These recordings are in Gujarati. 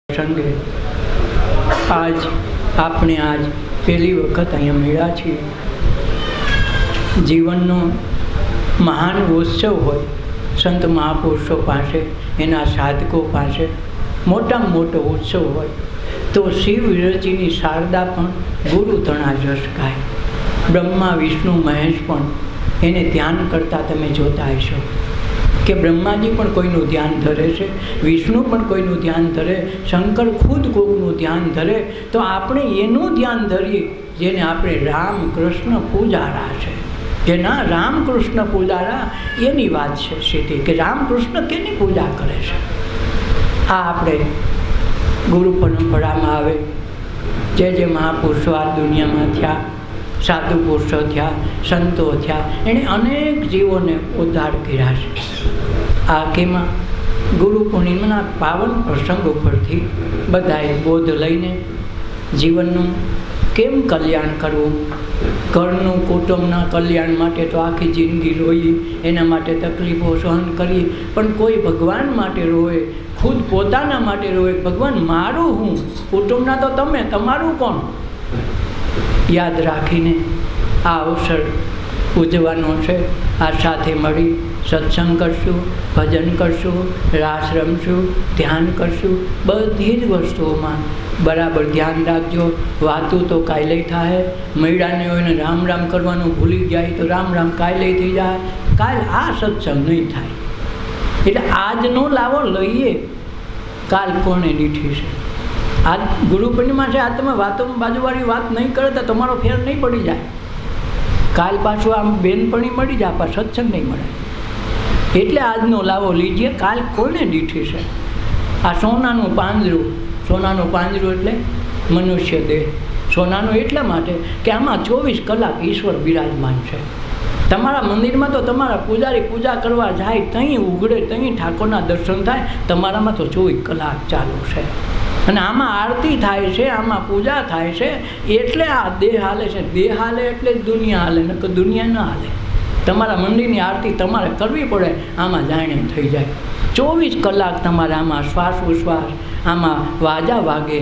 સંગે આજ પહેલી વખત અહીંયા મળ્યા છીએ। જીવનનો મહાન ઉત્સવ હોય, સંત મહાપુરુષો પાસે, એના સાધકો પાસે મોટામાં મોટો ઉત્સવ હોય તો શિવ વિરચીની શારદા પણ ગુરુ તણા જશ ગાય। બ્રહ્મા વિષ્ણુ મહેશ પણ એને ધ્યાન કરતાં તમે જોતા હશો કે બ્રહ્માજી પણ કોઈનું ધ્યાન ધરે છે, વિષ્ણુ પણ કોઈનું ધ્યાન ધરે, શંકર ખુદ કોઈનું ધ્યાન ધરે, તો આપણે એનું ધ્યાન ધરીએ જેને આપણે રામ કૃષ્ણ પૂજારા છે। જેના રામ કૃષ્ણ પૂજારા એની વાત છે સીધી કે રામકૃષ્ણ કેની પૂજા કરે છે। આ આપણે ગુરુ પરંપરામાં આવે જે મહાપુરુષો આ દુનિયામાં થયા, સાધુ પુરુષો થયા, સંતો થયા, એણે અનેક જીવોને ઉદ્ધાર કર્યા છે। આ કેમાં ગુરુ પૂર્ણિમાના પાવન પ્રસંગ ઉપરથી બધાએ બોધ લઈને જીવનનું કેમ કલ્યાણ કરવું, ઘરનું કુટુંબના કલ્યાણ માટે તો આખી જિંદગી રોઈ, એના માટે તકલીફો સહન કરી, પણ કોઈ ભગવાન માટે રોવે, ખુદ પોતાના માટે રોવે, ભગવાન મારું હું, કુટુંબના તો તમે, તમારું કોણ, યાદ રાખીને આ અવસર ઉજવવાનો છે। આ સાથે મળી સત્સંગ કરશું, ભજન કરશું, રાસ રમશું, ધ્યાન કરશું, બધી જ વસ્તુઓમાં બરાબર ધ્યાન રાખજો। વાતું તો કાલે થાય, મળ્યાને હોય ને રામ રામ કરવાનું ભૂલી જાય તો રામ રામ કાલે થઈ જાય, કાલ આ સત્સંગ નહીં થાય। એટલે આજનો લાવો લઈએ, કાલ કોને દીઠી છે। આજ ગુરુ પૂર્ણિમા છે, આ તમે વાતોમાં બાજુવાળી વાત નહીં કરે તો તમારો ફેર નહીં પડી જાય, કાલ પાછું આમ બેનપણી મળી જાય, પણ સત્સંગ નહીં મળે। એટલે આજનો લાવો લીજીએ, કાલ કોને દીઠી છે। આ સોનાનું પાંજરું એટલે મનુષ્ય દેહ, સોનાનું એટલા માટે કે આમાં 24 કલાક ઈશ્વર બિરાજમાન છે। તમારા મંદિરમાં તો તમારા પૂજારી પૂજા કરવા જાય, ત્યાં ઉઘડે, ત્યાં ઠાકોરના દર્શન થાય, તમારામાં તો 24 કલાક ચાલુ છે। અને આમાં આરતી થાય છે, આમાં પૂજા થાય છે, એટલે આ દેહ હાલે છે। દેહ હાલે એટલે જ દુનિયા હાલે, નકર દુનિયા ન હાલે। તમારા મંદિરની આરતી તમારે કરવી પડે, આમાં જાણે થઈ જાય। 24 કલાક તમારે આમાં શ્વાસ ઉશ્વાસ, આમાં વાજા વાગે,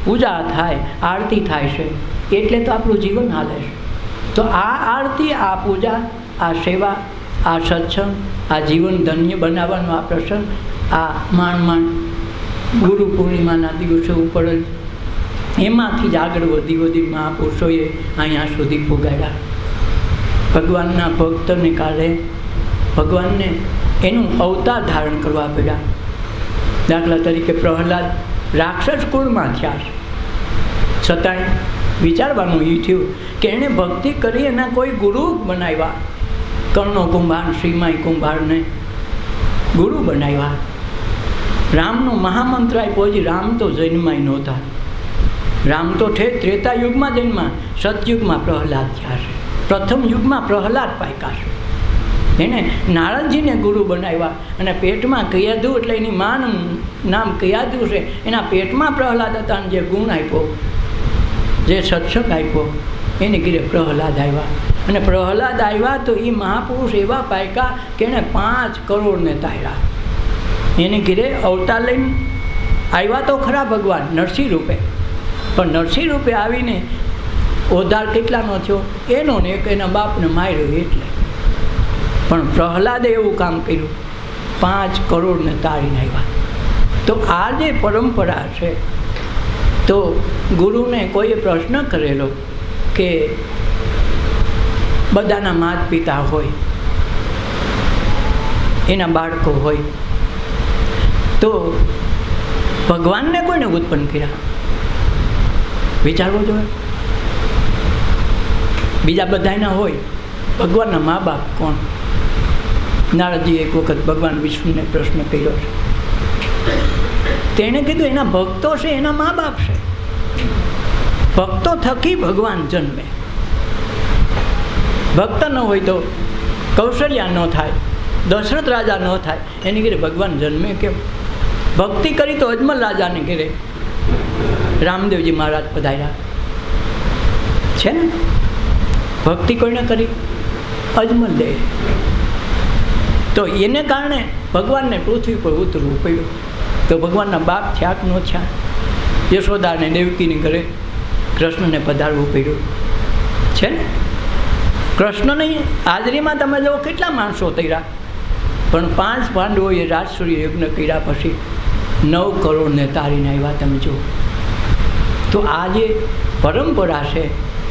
પૂજા થાય, આરતી થાય છે, એટલે તો આપણું જીવન હાલે છે। તો આ આરતી, આ પૂજા, આ સેવા, આ સત્સંગ, આ જીવન ધન્ય બનાવવાનો આ પ્રસંગ, આ માંડ ગુરુ પૂર્ણિમાના દિવસો ઉપર જ એમાંથી જ આગળ વધી મહાપુરુષોએ અહીંયા સુધી પુગાડ્યા। ભગવાનના ભક્તને કારણે ભગવાનને એનું અવતાર ધારણ કરવા પડ્યા। દાખલા તરીકે પ્રહલાદ રાક્ષસ કુળમાં થયા છે, છતાંય વિચારવાનું એ થયું કે એણે ભક્તિ કરી, એના કોઈ ગુરુ બનાવ્યા। કર્ણો કુંભાર, શ્રીમાઈ કુંભારને ગુરુ બનાવ્યા। રામનો મહામંત્ર આપ્યો, હજી રામ તો જન્માય નહોતા, રામ તો ત્રેતા યુગમાં જન્મા, સતયુગમાં પ્રહલાદ થયા છે, પ્રથમ યુગમાં પ્રહલાદ પાક્યા છે। એને નારદજીને ગુરુ બનાવ્યા, અને પેટમાં કયાધુ એટલે એની માનું નામ કયાધુ છે, એના પેટમાં પ્રહલાદ હતા, અને જે ગુણ આપ્યો, જે સત્સંગ આપ્યો, એને ઘીરે પ્રહલાદ આવ્યા। અને પ્રહલાદ આવ્યા તો એ મહાપુરુષ એવા પાક્યા કે એણે 5 કરોડને તાર્યા। એને ઘીરે અવતાર લઈને આવ્યા તો ખરા ભગવાન નરસિંહ રૂપે, પણ નરસિંહ રૂપે આવીને ઉદ્ધાર કેટલાનો થયો, એનો ને એક એના બાપને માર્યો એટલે। પણ પ્રહલાદે એવું કામ કર્યું, 5 કરોડને તારીને આવ્યા। તો આ જે પરંપરા છે, તો ગુરુને કોઈએ પ્રશ્ન કરેલો કે બધાના માતા પિતા હોય, એના બાળકો હોય, તો ભગવાનને કોઈને ઉત્પન્ન કર્યા? વિચારવું જોઈએ। બીજા બધાના હોય, ભગવાનના મા બાપ કોણ? નારદજીએ એક વખત ભગવાન વિષ્ણુને પ્રશ્ન કર્યો છે, તેણે કીધું એના ભક્તો છે, એના મા બાપ છે, ભક્તો થકી ભગવાન જન્મે। ભક્ત ન હોય તો કૌશલ્યા ન થાય, દશરથ રાજા ન થાય, એની ઘરે ભગવાન જન્મે કેમ? ભક્તિ કરી તો અજમલ રાજાને ઘરે રામદેવજી મહારાજ પધાર્યા છે ને, ભક્તિ કોઈને કરી? અજમલ દેવ। તો એને કારણે ભગવાનને પૃથ્વી પર ઉતરવું પડ્યું। તો ભગવાનના બાપ થયા કે ન થયા? યશોદા અને દેવકીની ઘરે કૃષ્ણને પધારવું પડ્યું છે ને. કૃષ્ણની હાજરીમાં તમે જો કેટલા માણસો તૈયાર, પણ 5 પાંડવોએ રાજસૂય યજ્ઞ કર્યા પછી 9 કરોડને તારીને આવ્યા. તમે જુઓ તો આ જે પરંપરા છે,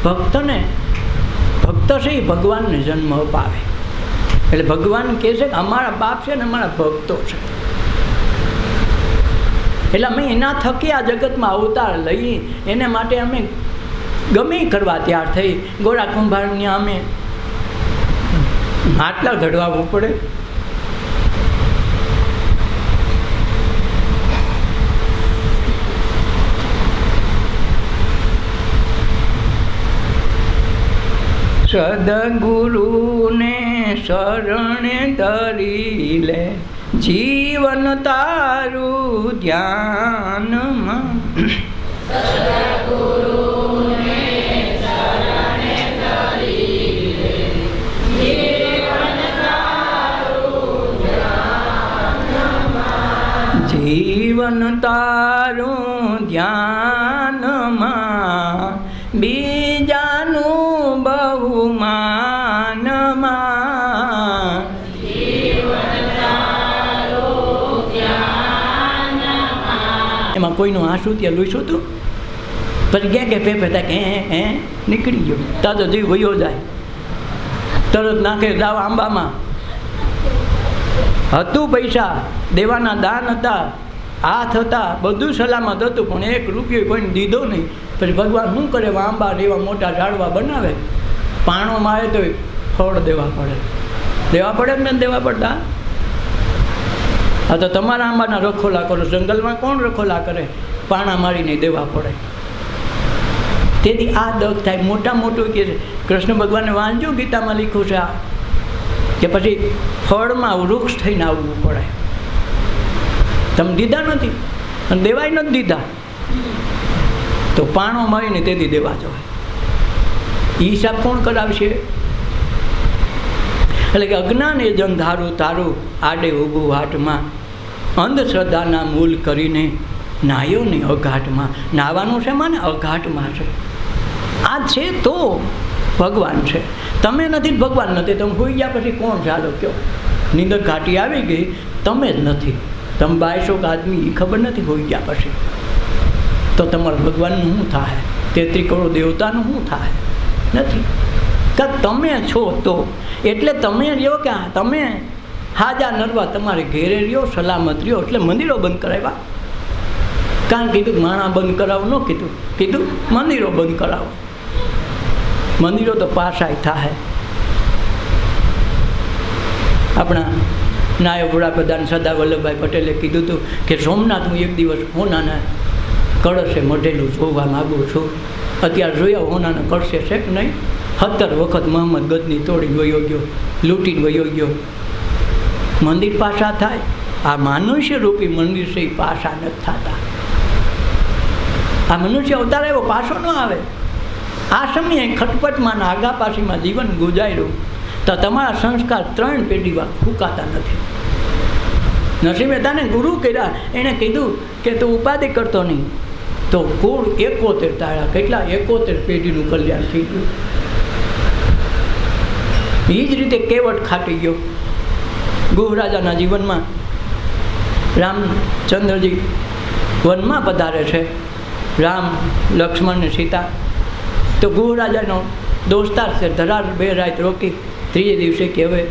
ભક્ત છે એ ભગવાનને જન્મ અપાવે. એટલે ભગવાન કહે છે કે અમારા બાપ છે ને અમારા ભક્તો છે, એટલે અમે એના થકી આ જગતમાં અવતાર લઈએ. એને માટે અમે ગમે કરવા તૈયાર થઈ. ગોરા કુંભારને અમે માટલા ઘડવાવું પડે, સદગુરુને શરણે ધરી લે, જીવન તારું ધ્યાનમાં. જીવન તારું ધ્યાનમાં, બીજાનું બહુમાનમાં. એમાં કોઈનું આંસુ ત્યાં લૂછું હતું, પછી કે પેપે કે હે નીકળી ગયો. તા તો જીવ વયો જાય, તરત નાખે દાવ આંબામાં. હતું પૈસા દેવાના, દાન હતા, હાથ હતા, બધું સલામત હતું, પણ 1 રૂપિયો કોઈને દીધો નહીં. પછી ભગવાન શું કરે, આંબા એવા મોટા ઝાડવા બનાવે, પાણો મારે તો ફળ દેવા પડે ને દેવા પડતા. હા તો તમારા આંબાના રખોલા કરો, જંગલમાં કોણ રખોલા કરે, પાણા મારીને દેવા પડે. તેથી આ દગ થાય. મોટા મોટું કે કૃષ્ણ ભગવાને વાંચ્યું, ગીતામાં લખ્યું છે આ, કે પછી ફળમાં વૃક્ષ થઈને આવવું પડે. તમે દીધા નથી અને દેવાય નથી દીધા તો પાણો મારીને તેથી દેવા જવાય. એ હિસાબ કોણ કરાવશે? એટલે કે અજ્ઞાન એ જંધારું તારું આડે ઊભું વાટમાં, અંધશ્રદ્ધાના મૂલ કરીને નાયો ને અઘાટમાં. નાવાનું છે માને અઘાટમાં છે. આ છે તો ભગવાન છે, તમે નથી ભગવાન નથી. તમે હોઈ ગયા પછી કોણ ચાલો કયો? નીંદર ઘાટી આવી ગઈ, તમે જ નથી. તમે 2200 આદમી એ ખબર નથી હોઈ ગયા પછી, તો તમારા ભગવાનનું શું થાય? 33 કરોડ દેવતાનું શું થાય? નથી. કાં તમે છો તો, એટલે તમે રહ્યો કે તમે હાજા નરવા તમારે ઘેરે રહ્યો, સલામત રહ્યો. એટલે મંદિરો બંધ કરાવ્યા. કાં કીધું માણા બંધ કરાવો? ન કીધું મંદિરો બંધ કરાવો. મંદિરો તો પાસાય થાય. આપણા નાયબ વડાપ્રધાન સરદાર વલ્લભભાઈ પટેલે કીધું હતું કે સોમનાથ હું એક દિવસ હોનાના કળશે મઢેલું જોવા માગું છું. અત્યારે જોયા હોનાના કળશે છે કે નહીં? 17 વખત મોહમ્મદ ગજની તોડી વયો ગયો, લૂંટીને વયો ગયો. મંદિર પાસા થાય. આ મનુષ્ય રૂપી મંદિર છે એ પાસા નથી થતા. આ મનુષ્ય અવતાર એવો પાછો ન આવે. આ સમયે ખટપટમાં આગા પાછીમાં જીવન ગુજાર્યું તો તમારા સંસ્કાર 3 પેઢીમાં ફૂંકાતા નથી. નસીબે તને ગુરુ કર્યા, એણે કીધું કે તું ઉપાધિ કરતો નહીં, તો કુળ 71 તારા કેટલા 71 પેઢીનું કલ્યાણ થઈ ગયું. એ જ રીતે કેવટ ખાટી ગયો. ગુહરાજાના જીવનમાં રામચંદ્રજી વનમાં પધારે છે, રામ લક્ષ્મણ ને સીતા. તો ગુહરાજાનો દોસ્તાર છે, ધરાર 2 રાત રોકી. 3જે દિવસે કે હવે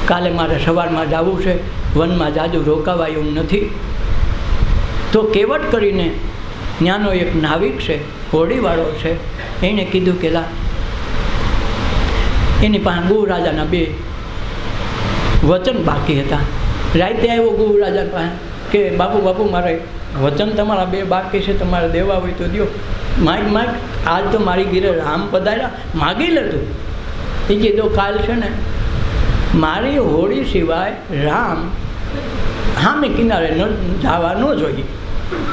કાલે મારે સવારમાં જવું છે, વનમાં જાજુ રોકાવાયું નથી. તો કેવટ કરીને ત્યાંનો એક નાવિક છે, હોડીવાળો છે, એણે કીધું કે લા એની પાસે ગુહરાજાના 2 વચન બાકી હતા. રાતે આવ્યો ગુહરાજા પાસે કે બાપુ મારે વચન તમારા 2 બાકી છે, તમારે દેવા હોય તો દો. માગ આજ તો મારી ઘીરે રામ પધાર્યા, માગી લેતું. એ કીધું કાલ છે ને મારી હોડી સિવાય રામ સામે કિનારે જવા ન જોઈએ.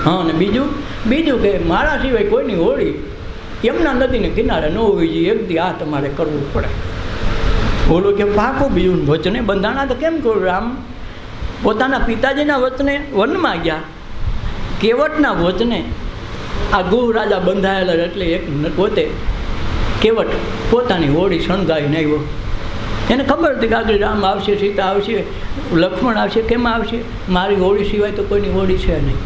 હા, અને બીજું કે મારા સિવાય કોઈની હોડી યમુના નદીને કિનારે ન હોવી જોઈએ. એક દી આ તમારે કરવું પડે. બોલો કે પાકું. બીજું વચને બંધાણા તો કેમ કરું? રામ પોતાના પિતાજીના વચને વનમાં ગયા, કેવટના વચને આ ગુહ રાજા બંધાયેલા એટલે એક પોતે કેવટ પોતાની હોડી શણગાવીને આવ્યો. એને ખબર હતી કે આગળ રામ આવશે, સીતા આવશે, લક્ષ્મણ આવશે, કેમ આવશે? મારી હોડી સિવાય તો કોઈની હોડી છે નહીં.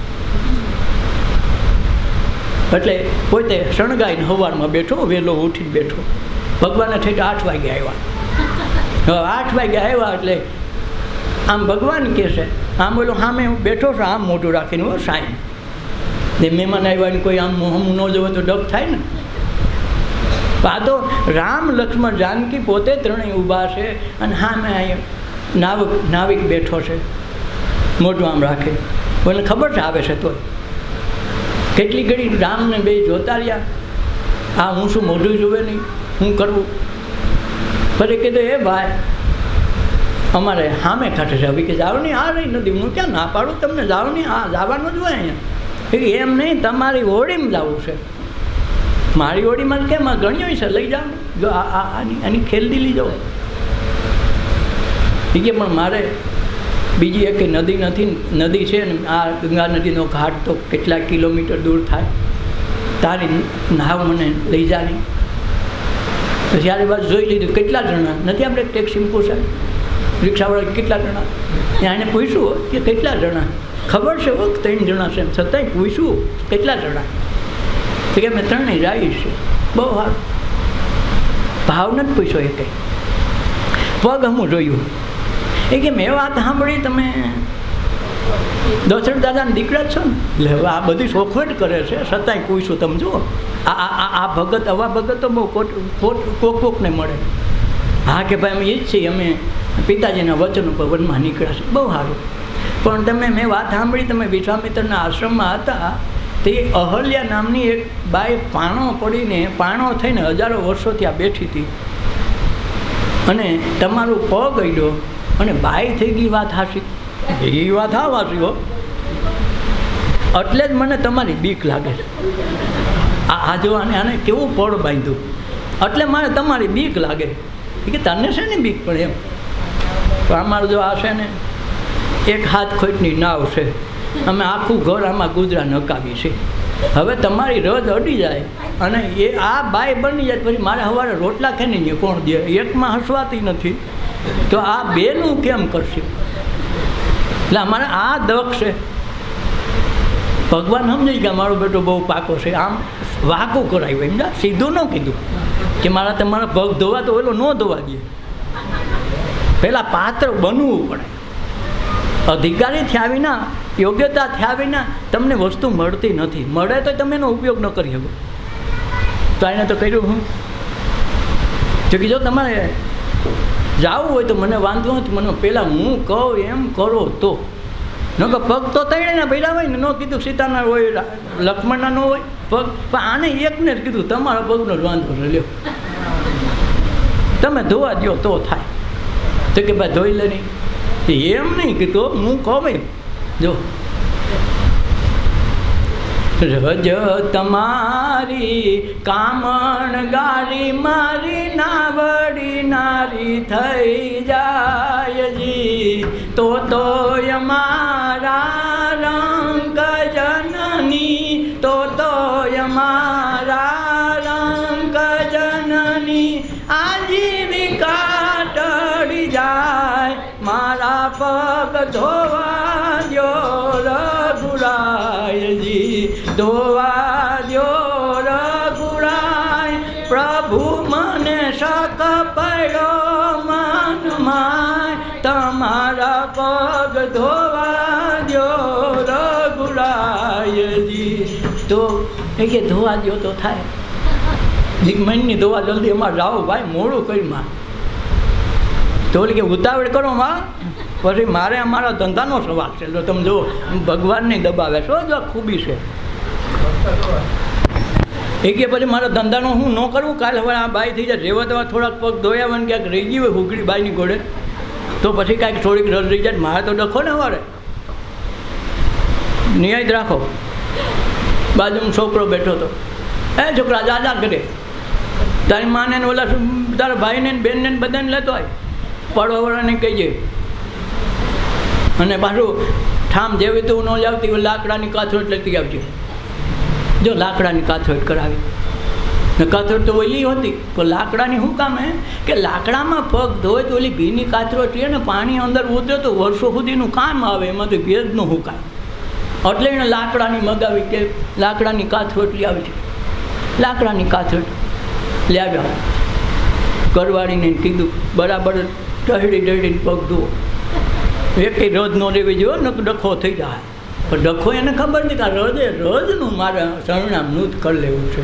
એટલે પોતે શણગાઈને સવારમાં બેઠો, વહેલો ઉઠીને બેઠો. ભગવાનને થઈ 8 વાગે આવ્યા. હવે 8 વાગે આવ્યા એટલે આમ ભગવાન કહે છે, આમ બોલો સામે હું બેઠો છું, આમ મોઢું રાખીને હો સાઈન ને મહેમાન આવ્યા ને કોઈ આમ હમ ન જોવે તો ડગ થાય ને. આ તો રામ લક્ષ્મણ જાનકી પોતે ત્રણેય ઊભા છે અને સામે અહીંયા નાવિક બેઠો છે, મોઢું આમ રાખે. કોઈને ખબર છે આવે છે તોય. કેટલી ઘડી રામને બે જોતા રહ્યા. આ હું શું મોઢું જોવે નહીં, હું કરવું? પછી કીધું એ ભાઈ અમારે સામે કાંઠે છે, હવે કે જાઓ નહીં, આ રહી નથી, હું ક્યાં ના પાડું તમને, જાઓ નહીં, આ જવાનું જ હોય અહીંયા. એમ નહીં, તમારી હોડીમાં જવું છે. મારી હોડીમાં કેમ આ ગણ્યો છે, લઈ જાઓ. જો આની ખેલદી લઈ જાઓ. એ કે પણ મારે બીજી એક નદી નથી, નદી છે ને આ ગંગા નદીનો ઘાટ તો કેટલા કિલોમીટર દૂર થાય, તારી નાવ મને લઈ જા નહીં. પછી આની બાજુ જોઈ લીધું કેટલા જણા નથી, આપણે ટેક્સીમાં પૂછાય રિક્ષાવાળા કેટલા જણા, ત્યાં એને પૂછ્યું કે કેટલા જણા, ખબર છે 3 જણા છે, છતાંય પૂછ્યું કેટલા જણા, તો કે અમે 3 જાય છે. બહુ સારું, ભાવ નથી પૂછ્યો એ કંઈ. પગ હું જોયું એ કે મેં વાત સાંભળી તમે દશરથ દાદાના દીકરા છો ને, એટલે હવે આ બધી શોખવટ કરે છે, છતાંય પૂછ્યું. તમે જુઓ આ ભગત, આવા ભગત તો બહુ કોકને મળે. હા કે ભાઈ અમે એ જ છીએ, અમે પિતાજીના વચન ઉપર વનમાં નીકળ્યા છે. બહુ સારું. પણ તમે મેં વાત સાંભળી તમે વિશ્વામિત્રના આશ્રમમાં હતા, તે અહલ્યા નામની એક બાઈ પાણો પડીને પાણો થઈને હજારો વર્ષોથી આ બેઠી હતી અને તમારું પગ અડ્યો અને બાઈ થઈ ગઈ. વાત હાશી, એ વાત હા વાંચી હો. એટલે જ મને તમારી બીક લાગે છે. આ જો આને કેવું પડ બાંધ્યું, એટલે મારે તમારી બીક લાગે. કે તને છે ને બીક પડે એમ. તો અમારું જો આ છે ને એક હાથ ખોટની નાવ છે, અમે આખું ઘર આમાં ગુજરા નકાવી છે. હવે તમારી રદ અડી જાય અને એ આ બાય બની જાય પછી મારે સવારે રોટલા ખાઈને કોણ દે? એકમાં હસવાતી નથી તો આ બેનું કેમ કરશે? એટલે અમારે આ દખ છે. ભગવાન સમજી ગયા મારો બેટો બહુ પાકો છે, આમ વાંકું કરાવ્યું, એમ સીધું ન કીધું કે મારા તમારા પગ ધોવા તો ઓલો ન ધોવા દે. પહેલાં પાત્ર બનવું પડે. અધિકારી થયા વિના, યોગ્યતા થયા વિના તમને વસ્તુ મળતી નથી. મળે તો તમે એનો ઉપયોગ ન કરી શકો. તો એને તો કર્યું હું જો કે જો તમારે જવું હોય તો મને વાંધો નથી, મને પહેલાં હું કહું એમ કરો તો. ન કે પગ તો તૈયારીના પહેલાં હોય ને, ન કીધું સીતાના હોય, લક્ષ્મણના ન હોય પગ, પણ આને એકને જ કીધું તમારા પગનો જ વાંધો છે, લ્યો તમે ધોવા દો તો થાય. તો કે ભાઈ ધોઈ લે નહીં, એમ નહીં કીધું, હું કહું એમ. જો રજ તમારી કામણ ગારી મારી નાવડી નારી થઈ જાય જી, તો અમારા રંગ જનની, તો અમારા રંગ જનની આજીવિકા ટળી જાય. મારા પગ ધોવા દો રઘુરાયજી, ધોવા દો રઘુરાય. પ્રભુ મને શક પડ્યો મનમાં, તમારા પગ ધોવા દો રઘુરાયજી. તો એ કે ધોવા દો તો થાય. મનની ધોવા જલ્દી અમારે જાઓ ભાઈ, મોડું કરી માં. તો ઓલી કે ઉતાવળ કરો માં, પછી મારે અમારા ધંધાનો સવાલ છે. જો તમે જુઓ ભગવાનને દબાવે છો, જો ખૂબી છે. એ કે પછી મારા ધંધાનો હું ન કરવું, કાલે હવે આ બાઈ થઈ જાય, રેવા દેવા થોડાક પગ ધોયા હોય ને ક્યાંક રહી ગઈ હોય હુગડી બાઈની ઘોડે, તો પછી કાંઈક થોડીક રસ રહી જાય. મારે તો ડખો ને વારે, નિયાય રાખો. બાજુમાં છોકરો બેઠો હતો, એ છોકરા દાદા કરે, તારી માને ને ઓલા તારા ભાઈને ને બેનને બધાને લેતો હોય, પડવાવાળાને કહીએ. અને પાછું ઠામ જેવી તું ન લાવતી લાકડાની કાથરોટ લેતી આવજે. જો લાકડાની કાથરોટ કરાવી ને કાથરોટ તો ઓલી હતી, પણ લાકડાની શું કામ હે કે લાકડામાં પગ ધોય તો ઓલી ઘીની કાથરોટ ને પાણી અંદર ઉતરે તો વર્ષો સુધીનું કામ આવે, એમાંથી ભેજ ન હુકાય. એટલે એને લાકડાની મગાવી કે લાકડાની કાથરોટ લઈ આવી છે. લાકડાની કાથરોટ લઈ આવ્યા, કરવાડીને કીધું બરાબર ટહડી પગ ધોવો, એકે રજ ન લેવી જોઈએ ને ડખો થઈ જાય. પણ ડખો એને ખબર નથી કે રજનું મારે ચરણામૃત કરી લેવું છે,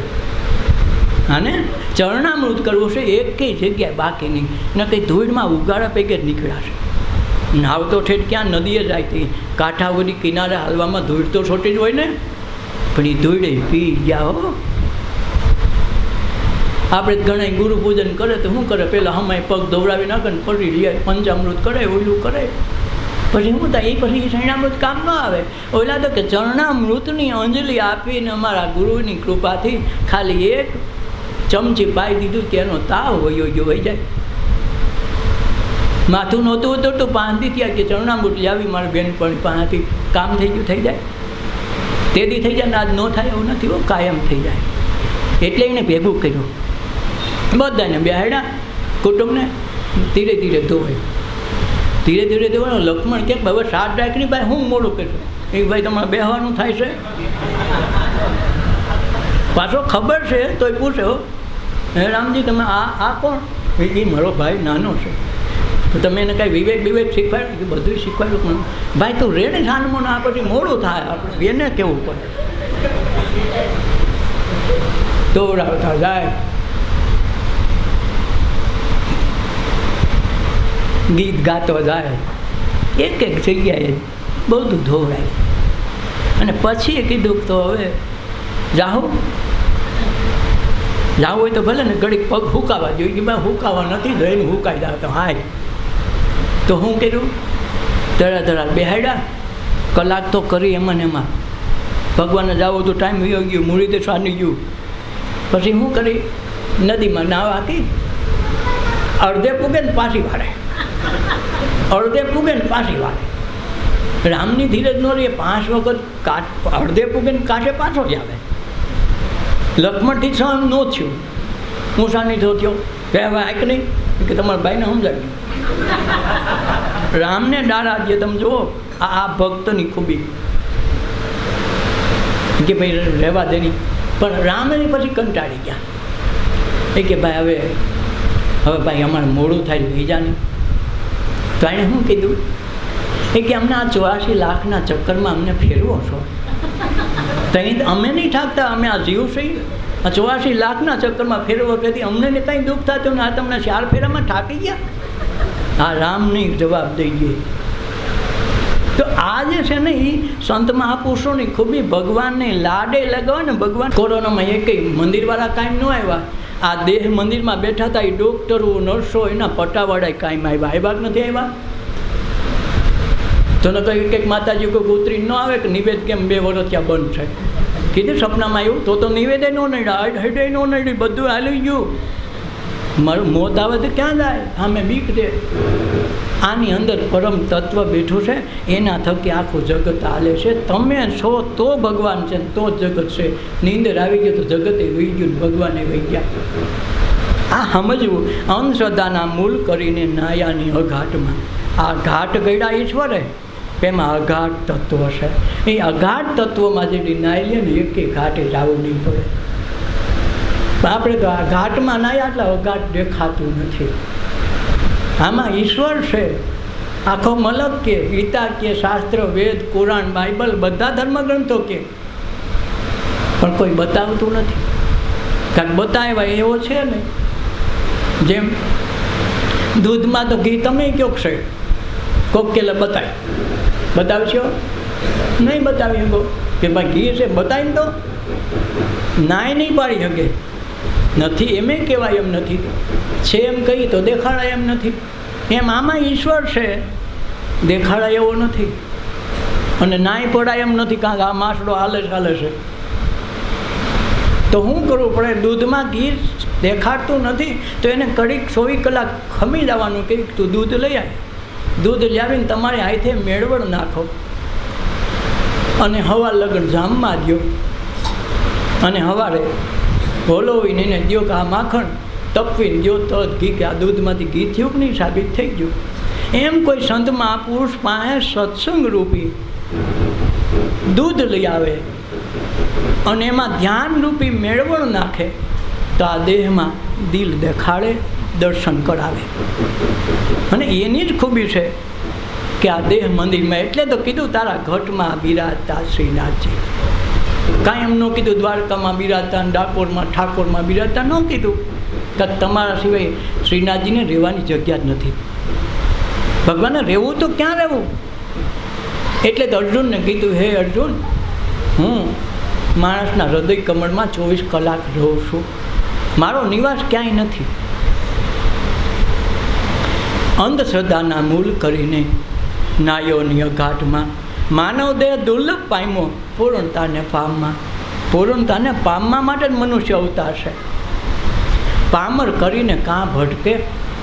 અને ચરણામૃત કરવું છે એકેય જગ્યાએ બાકી નહીં, ને કંઈ ધૂળમાં ઉગાડા પૈકે જ નીકળ્યા છે. નાવ તો ઠેઠ ક્યાં નદીએ જાય હતી, કાંઠાવડી કિનારે હાલવામાં ધૂળ તો છોટી જ હોય ને, પણ એ ધૂળે પી ગયા હો. આપણે ઘણા ગુરુ પૂજન કરે તો શું કરે, પહેલાં હમાય પગ ધોવડાવી નાખે ને પડી લે, પંચામૃત કરે, ઓલું કરે, પછી શું થાય, એ પછી ચરણામૃત કામ ન આવે. ઓલા તો કે ચરણામૃતની અંજલિ આપીને અમારા ગુરુની કૃપાથી ખાલી એક ચમચી પાઈ દીધું કે એનો તાવ વયો ગયો વહી જાય. માથું નહોતું ઉતરતું, 5 દી થયા કે ચરણામૃત લાવી મારી બેનપણી પાસેથી, કામ થઈ ગયું, થઈ જાય તે દી થઈ જાય ને આજ ન થાય એવું નથી, કાયમ થઈ જાય. એટલે એને ભેગું કર્યું, બધાને બેહાડ્યા, કુટુંબને ધીરે ધીરે ધોવાય, ધીરે ધીરે ધોવાનું. લક્ષ્મણ કે હવે 7 રાખની ભાઈ હું મોડું કર્યું, એ ભાઈ તમારે બેહવાનું થાય છે, પાછો ખબર છે તોય પૂછે, હો હે રામજી તમે આ કોણ? એ મારો ભાઈ નાનો છે. તો તમે એને કાંઈ વિવેક શીખવાડ્યું? બધું શીખવાડ્યું, પણ ભાઈ તું રેડે છાનમો ને આ પછી મોડું થાય, આપણે એને કેવું પડે. દોડાવતા જાય, ગીત ગાતો જાય, એક જગ્યાએ બધું ધોવડાય. અને પછી કીધું તો હવે જાઓ હોય તો ભલે ને ઘડીક પગ હુકાવા જોઈએ, કે ભાઈ હુકાવા નથી ધોઈને હુકાઈ જાવ તો હાય. તો શું કર્યું, તરા બેહાડ્યા, કલાક તો કરી એમાં ભગવાનને જાવું તો ટાઈમ વયો ગયો, મૂડી તો સાની ગયું. પછી શું કરી, નદીમાં નાવ હાકી, અડધે પૂગે ને પાછી વાળે, અડધે પૂગે ને પાછી વાળે. રામની ધીરજ ન રહીએ, 5 વખત અડધે પૂગે ને કાંઠે પાછો જ આવે. લક્ષ્મણથી સહન ન થયું, હું સાની થયો કહેવા હાક નહીં કે તમારા ભાઈને સમજાવ્યું. રામને ડારા જે તમે જુઓ, આ ભક્તની ખૂબી કે ભાઈ રહેવા દેની. પણ રામ એની પછી કંટાળી ગયા, એ કે ભાઈ હવે ભાઈ અમારે મોડું થાય બીજા નહીં. તો એણે શું કીધું, એ કે અમને આ 84 લાખના ચક્કરમાં અમને ફેરવો છો, ત્યાં અમે નહીં ઠાકતા, અમે આ જીવ છીએ, આ 84 લાખના ચક્કરમાં ફેરવો તેથી અમને કંઈ દુઃખ થતું ને આ તમને 4 ફેરામાં ઠાકી ગયા. આ રામની જવાબ દઈ ગઈ. તો આ જે છે ને એ સંત મહાપુરુષોની ખૂબી, ભગવાનને લાડે લગાવે ને. ભગવાન કોરોનામાં એકેય મંદિરવાળા કાંઈ ન આવ્યા, આ દેહ મંદિરમાં બેઠા હતા એ ડૉક્ટરો નર્સો એના પટાવાળા કાંઈ આવ્યા નથી આવ્યા. તો ને કંઈક માતાજી કોઈ ઉતરી ન આવે કે નિવેદ કેમ 2 વર્ષ ત્યાં બંધ છે, કીધું સપનામાં આવ્યું તો નિવેદે ન નડ્યા, હેડે ન નડી, બધું હાલી ગયું. મારું મોત આવે તો ક્યાં જાય, આમે બીક દે. આની અંદર પરમ તત્વ બેઠું છે, એના થકી આખું જગત હાલે છે. તમે છો તો ભગવાન છે, તો જ જગત છે. નીંદર આવી ગઈ તો જગતે વહી ગયું, ભગવાને વહી ગયા. આ સમજવું, અંધશ્રદ્ધાના મૂળ કરીને નાયાની અઘાટમાં. આ ઘાટ ગયડા ઈશ્વરે, એમાં અઘાટ તત્વ છે. એ અઘાટ તત્વમાં જેટલી નાઈ લે ને એકે ઘાટે જવું નહીં પડે. આપણે તો આ ઘાટમાં નાયા એટલે અઘાટ દેખાતું નથી. આમાં ઈશ્વર છે. આખો મલક કે, ગીતા કે, શાસ્ત્ર, વેદ, કુરાન, બાઇબલ બધા ધર્મગ્રંથો કે, પણ કોઈ બતાવતું નથી. કારણ બતાવ્યા એવો છે ને, જેમ દૂધમાં તો ઘી તમે કયો છે, કોક કે બતાવશો નહીં, બતાવી શકો કે ભાઈ ઘી છે બતાવીને તો નાય નહીં પાડી શકે. નથી એમ કહેવાય એમ નથી, છે એમ કહી તો દેખાડાય એમ નથી. એમ આમાં ઈશ્વર છે, દેખાડાય એવો નથી અને નાય પડાય એમ નથી, કારણ કે આ માસડો હાલે છે. તો શું કરવું પડે, દૂધમાં ઘી દેખાડતું નથી તો એને કડીક 24 કલાક ખમી જવાનું. કંઈક તું દૂધ લઈ આવે, દૂધ લાવીને તમારે હાથે મેળવડ નાખો અને હવા લગન જામમાં દો. અને સવારે હોલોવીને એને દો કે આ માખણ તપવીને દો તો જ ઘી, કે આ દૂધમાંથી ઘી થયું કે નહીં, સાબિત થઈ ગયું. એમ કોઈ સંત મહાપુરુષ પાસે સત્સંગ રૂપી દૂધ લઈ આવે અને એમાં ધ્યાન રૂપી મેળવણ નાખે તો આ દેહમાં દિલ દેખાડે, દર્શન કરાવે. અને એની જ ખૂબી છે કે આ દેહ મંદિરમાં, એટલે તો કીધું તારા ઘટમાં બિરાજતા શ્રીનાથજી. કાંઈ એમ ન કીધું દ્વારકામાં બિરાજતા, ડાકોરમાં ઠાકોરમાં બિરાજતા, ન કીધું કે તમારા સિવાય શ્રીનાથજીને રહેવાની જગ્યા જ નથી. ભગવાને રહેવું તો ક્યાં રહેવું? એટલે તો અર્જુનને કીધું, હે અર્જુન, હું માણસના હૃદય કમળમાં 24 કલાક રહું છું, મારો નિવાસ ક્યાંય નથી. અંધશ્રદ્ધાના મૂળ કરીને નાયોની અઘાટમાં માનવ દેહ દુર્લભ પામ્યો પૂર્ણતાને પામમાં. પૂર્ણતાને પામવા માટે જ મનુષ્ય અવતાર છે. પામર કરીને કાં ભટકે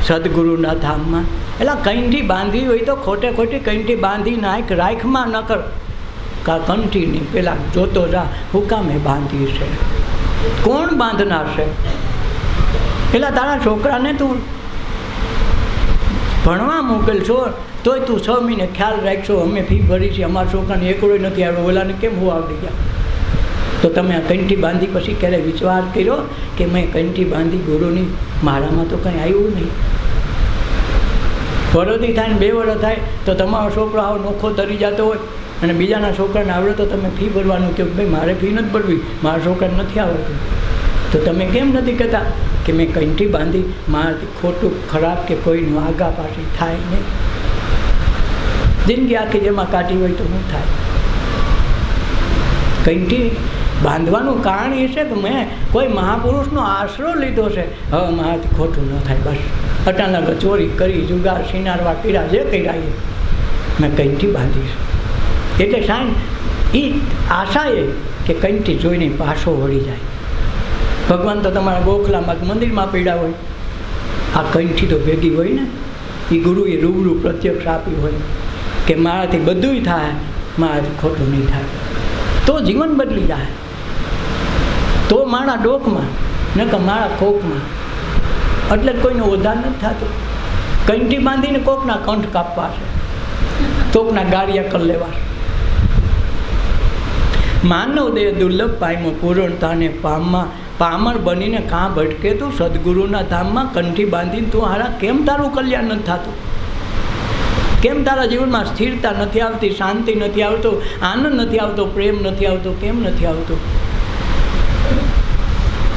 સદગુરુના ધામમાં. એટલે કંઠી બાંધી હોય તો ખોટે ખોટી કંઠી બાંધી નાખ, રાખમાં ન કર કા કંઠીની પેલા જોતો જા હુકામે બાંધી છે, કોણ બાંધનાર છે? એટલે તારા છોકરાને તું ભણવા મોકલ છો તોય તું 6 મહિને ખ્યાલ રાખશો, અમે ફી ભરી છે, અમારા છોકરાને એકડો નથી આવ્યો, ઓલાને કેમ હું આવડી ગયા? તો તમે આ કંઠી બાંધી પછી ક્યારે વિચાર કર્યો કે મેં કંઠી બાંધી ગુરુની, મારામાં તો કંઈ આવ્યું નહીં? વરદી થાય ને 2 વર્ષ થાય તો તમારો છોકરો આવો નોખો તરી જતો હોય અને બીજાના છોકરાને આવડે તો તમે ફી ભરવાનું કહો, ભાઈ મારે ફી નથી ભરવી, મારા છોકરાને નથી આવડતું. તો તમે કેમ નથી કહેતા કે મેં કંઠી બાંધી, મારાથી ખોટું ખરાબ કે કોઈનું આગા પાછી થાય નહીં? જિંદગી આખી જેમાં કાઢી હોય તો શું થાય? કંઠી બાંધવાનું કારણ એ છે કે મેં કોઈ મહાપુરુષનો આશરો લીધો છે, હવે મારાથી ખોટું ન થાય. બસ અચાનક ચોરી કરી, જુગાર, સિનારવા કર્યા, જે કર્યા એ મેં કંઠી બાંધી છે. એટલે સાહેબ એ આશા એ કે કંઠી જોઈને પાછો વળી જાય. ભગવાન તો તમારા ગોખલામાં મંદિરમાં પીડા હોય, આ કંઠી તો ભેગી હોય ને, એ ગુરુએ રૂબરૂ પ્રત્યક્ષ આપ્યું હોય કે મારાથી બધુંય થાય, મારાથી ખોટું નહીં થાય, તો જીવન બદલી જાય. તો મારા ડોકમાં ન કે મારા કોકમાં. એટલે જ કોઈનો ઉદ્ધાર નથી થતો. કંઠી બાંધીને કોકના કંઠ કાપવા છે, કોકના ગાળિયા કરી લેવા છે. માનવ દેહ દુર્લભ પામ્યો પૂર્ણતાને પામમાં. પામર બનીને કાં ભટકે તું સદગુરુના ધામમાં. કંઠી બાંધીને તું હારા કેમ તારું કલ્યાણ નથી થતું? કેમ તારા જીવનમાં સ્થિરતા નથી આવતી, શાંતિ નથી આવતો, આનંદ નથી આવતો, પ્રેમ નથી આવતો? કેમ નથી આવતો?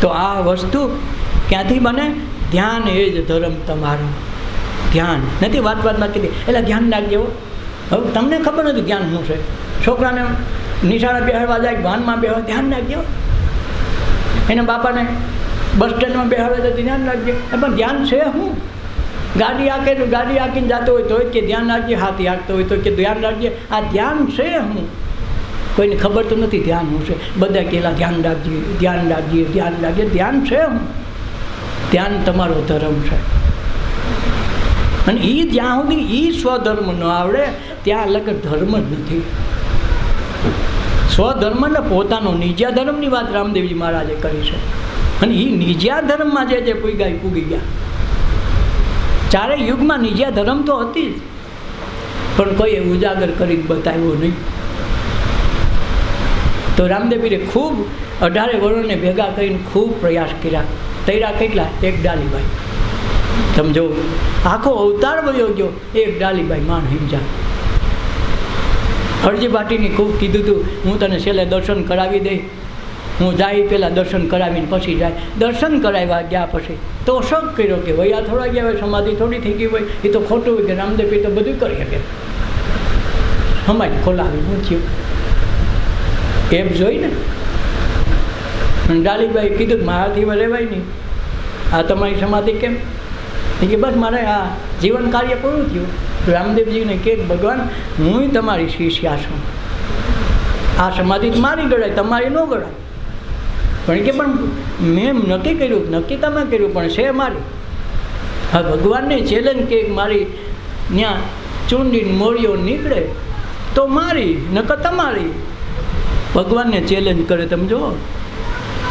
તો આ વસ્તુ ક્યાંથી બને? ધ્યાન એ જ ધર્મ તમારો. ધ્યાન નથી વાતમાં કીધી એટલે ધ્યાન રાખજો. હવે તમને ખબર નથી ધ્યાન શું છે. છોકરાને નિશાળે બેહાડવા જાય, વાનમાં બેહવા, ધ્યાન રાખજો. એના બાપાને બસ સ્ટેન્ડમાં બેહાડે તો ધ્યાન રાખજે. પણ ધ્યાન છે શું? ગાડી આંકે તો ગાડી આંકીને જતો હોય તો કે ધ્યાન રાખજે, હાથી આંકતો હોય તો કે ધ્યાન રાખજે. આ ધ્યાન છે શું? કોઈને ખબર તો નથી ધ્યાન શું છે. બધા કહેલા ધ્યાન રાખજે, ધ્યાન રાખજે, ધ્યાન રાખજે. ધ્યાન છે શું? ધ્યાન તમારો ધર્મ છે. અને એ જ્યાં સુધી એ સ્વધર્મ ન આવડે ત્યાં લગન ધર્મ જ નથી. સ્વધર્મ ને પોતાનો નિજ્યા ધર્મની વાત રામદેવજી મહારાજે કરી છે. અને એ નિજ્યા ધર્મમાં જે પૂગી ગયા. ચારેય યુગમાં નિજ્યા ધર્મ તો હતી જ, પણ કોઈએ ઉજાગર કરી બતાવ્યો નહીં. તો રામદેવપીરે ખૂબ 18 વર્ષને ભેગા કરીને ખૂબ પ્રયાસ કર્યા. તૈરા કેટલા? એક ડાલીબાઈ. સમજો, આખો અવતાર વયો ગયો એક ડાલીબાઈ માણ હિંજા. હરજી ભાટીની ખૂબ કીધું હતું, હું તને છેલ્લે દર્શન કરાવી દઈ, હું જાય પહેલાં દર્શન કરાવીને પછી જાય. દર્શન કરાવ્યા ગયા પછી તો શક કર્યો કે વૈયા થોડા ગયા હોય, સમાધિ થોડી થઈ ગઈ હોય. એ તો ખોટું હોય કે રામદેવપીર તો બધું કરી શકે. સમાજ ખોલાવી શું થયું એમ જોઈને ડાલીબાઈ કીધું મારાથી રહેવાય નહીં, આ તમારી સમાધિ કેમ? કે બસ મારે આ જીવન કાર્ય પૂરું થયું. રામદેવજીને કે ભગવાન હું તમારી શિષ્યા છું, આ સમાધિ મારી ગળાય, તમારી ન ગળાય. પણ કે પણ મેં નક્કી કર્યું, નક્કી તમે કર્યું પણ છે મારી. હા, ભગવાનને ચેલેન્જ કે મારી ત્યાં ચૂંડીને મોળીઓ નીકળે તો મારી, નકર તમારી. ભગવાનને ચેલેન્જ કરે. તમે જુઓ,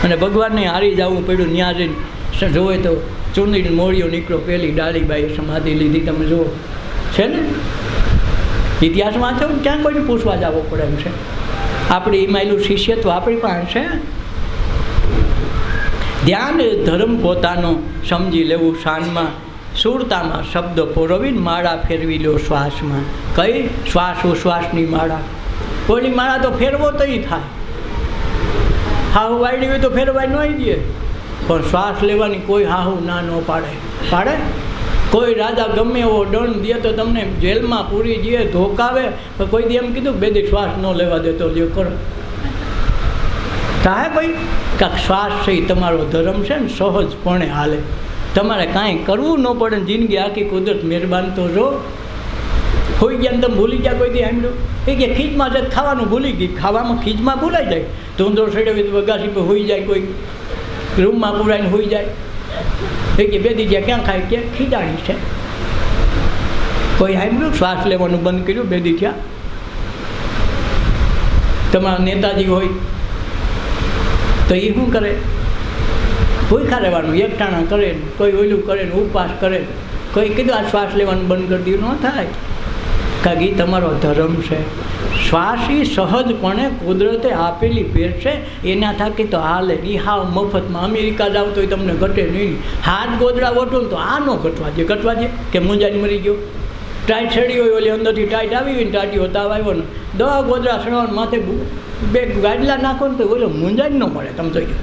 અને ભગવાનને હારી જવું પડ્યું. ત્યાં જઈને જોવે તો ચૂંદડીની મોળીઓ નીકળો, પેલી ડાળીબાઈએ સમાધિ લીધી. તમે જુઓ છે ને, ઇતિહાસ વાંચો ને ક્યાં કોઈને પૂછવા જવો પડે એમ છે. આપણી ઈમાયેલું શિષ્યત્વ આપણી પાસે છે. ધ્યાન ધર્મ પોતાનો સમજી લેવું શાનમાં, સુરતામાં શબ્દ પોરવીને માળા ફેરવી લો શ્વાસમાં. કઈ? શ્વાસ ઉશ્વાસની માળા. કોઈની માળા તો ફેરવો તો થાય, હાહુ વાળી હોય તો ફેરવાય ન દે, પણ શ્વાસ લેવાની કોઈ હાહુ ના ન પાડે. કોઈ રાજા ગમે એવો દંડ દે તો તમને જેલમાં પૂરી દે, ધોકાવે, તો કોઈ દી એમ કીધું બે દી શ્વાસ ન લેવા દેતો લ્યો કરો. કાહે ભાઈ? કાંક શ્વાસ છે એ તમારો ધર્મ છે ને, સહજપણે હાલે. તમારે કાંઈ કરવું ન પડે. જિંદગી આખી કુદરત મહેરબાન તો જો. હોઈ ગયા ને તમે ભૂલી ગયા કોઈ દી સાંભળ્યું? એ કે ખીજમાં જ ખાવાનું ભૂલી ગઈ. ખાવામાં ખીજમાં ભૂલાઈ જાય. ધૂંધો સડ્યો વગાસી પર હોઈ જાય, કોઈ રૂમમાં પુરાઈને હોઈ જાય. એ કે બે દી ક્યાં ખાય કે ખીજાણી છે. કોઈ સાંભળ્યું શ્વાસ લેવાનું બંધ કર્યું બે દી થયા? તમારા નેતાજી હોય તો એ શું કરે? ભૂખ્યા રહેવાનું, એકટાણા કરે, કોઈ ઓલું કરે ને ઉપવાસ કરે. કોઈ કીધું આ શ્વાસ લેવાનું બંધ કરી દીધું, ન થાય. કારણ કે એ તમારો ધર્મ છે. શ્વાસ એ સહજપણે કુદરતે આપેલી ભેટ છે, એના થકી તો હાલે. એ હાવ મફતમાં. અમેરિકા જાવ તો તમને ઘટે નહીં. હાથ ગોદડા વટો તો આ ન ઘટવા દે કે મુંજાની મરી ગયો. ટાઈટ સડી હોય, ઓલી અંદરથી ટાઈટ આવી હોય ને, ટાટીઓ તાવ આવ્યો ને, 10 ગોદડા સડવાનું માથે બે ગાડલા નાખો ને તો ઓલો મુંજાઈ ન મળે. તમે જોઈ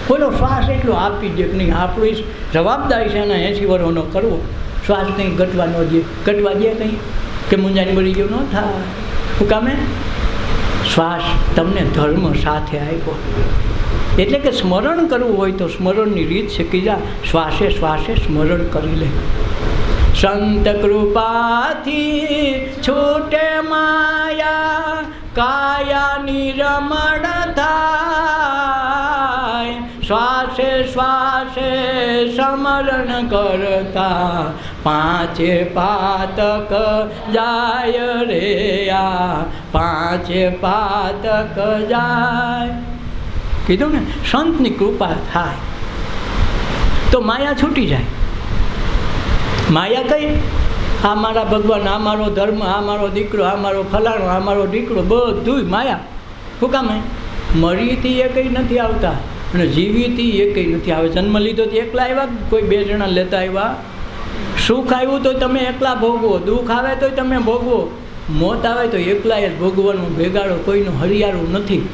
બોલો, શ્વાસ એટલો આપી દે કે નહીં. આપણું જવાબદારી છે એના 80 વર્ષનો કરવો. શ્વાસ કંઈ ઘટવા ન દે. ઘટવા દે કંઈ કે મુંજાની મરી ગયો ન થાય. શું કામે? શ્વાસ તમને ધર્મ સાથે આપ્યો. એટલે કે સ્મરણ કરવું હોય તો સ્મરણની રીત શીખી જા. શ્વાસે શ્વાસે સ્મરણ કરી લે. સંત કૃપાથી છૂટે માયા, કાયાની રમણ થાય. શ્વાસે શ્વાસે સ્મરણ કરતા, પાંચે પાતક જાય રે આ, પાંચે પાતક જાય. કીધું ને, સંતની કૃપા થાય તો માયા છૂટી જાય. માયા કઈ? આ મારા ભગવાન, આ મારો ધર્મ, આ મારો દીકરો, આ મારો ફલાણો, આ મારો દીકરો, બધું માયા. શું કામ? મરીથી એ કંઈ નથી આવતા અને જીવીથી એ કંઈ નથી આવે. જન્મ લીધો તો એકલા આવ્યા, કોઈ 2 જણા લેતા આવ્યા. સુખ આવ્યું તો તમે એકલા ભોગવો, દુઃખ આવે તો તમે ભોગવો, મોત આવે તો એકલા જ ભોગવાનું. ભેગાડો કોઈનું હરિયાળું નથી.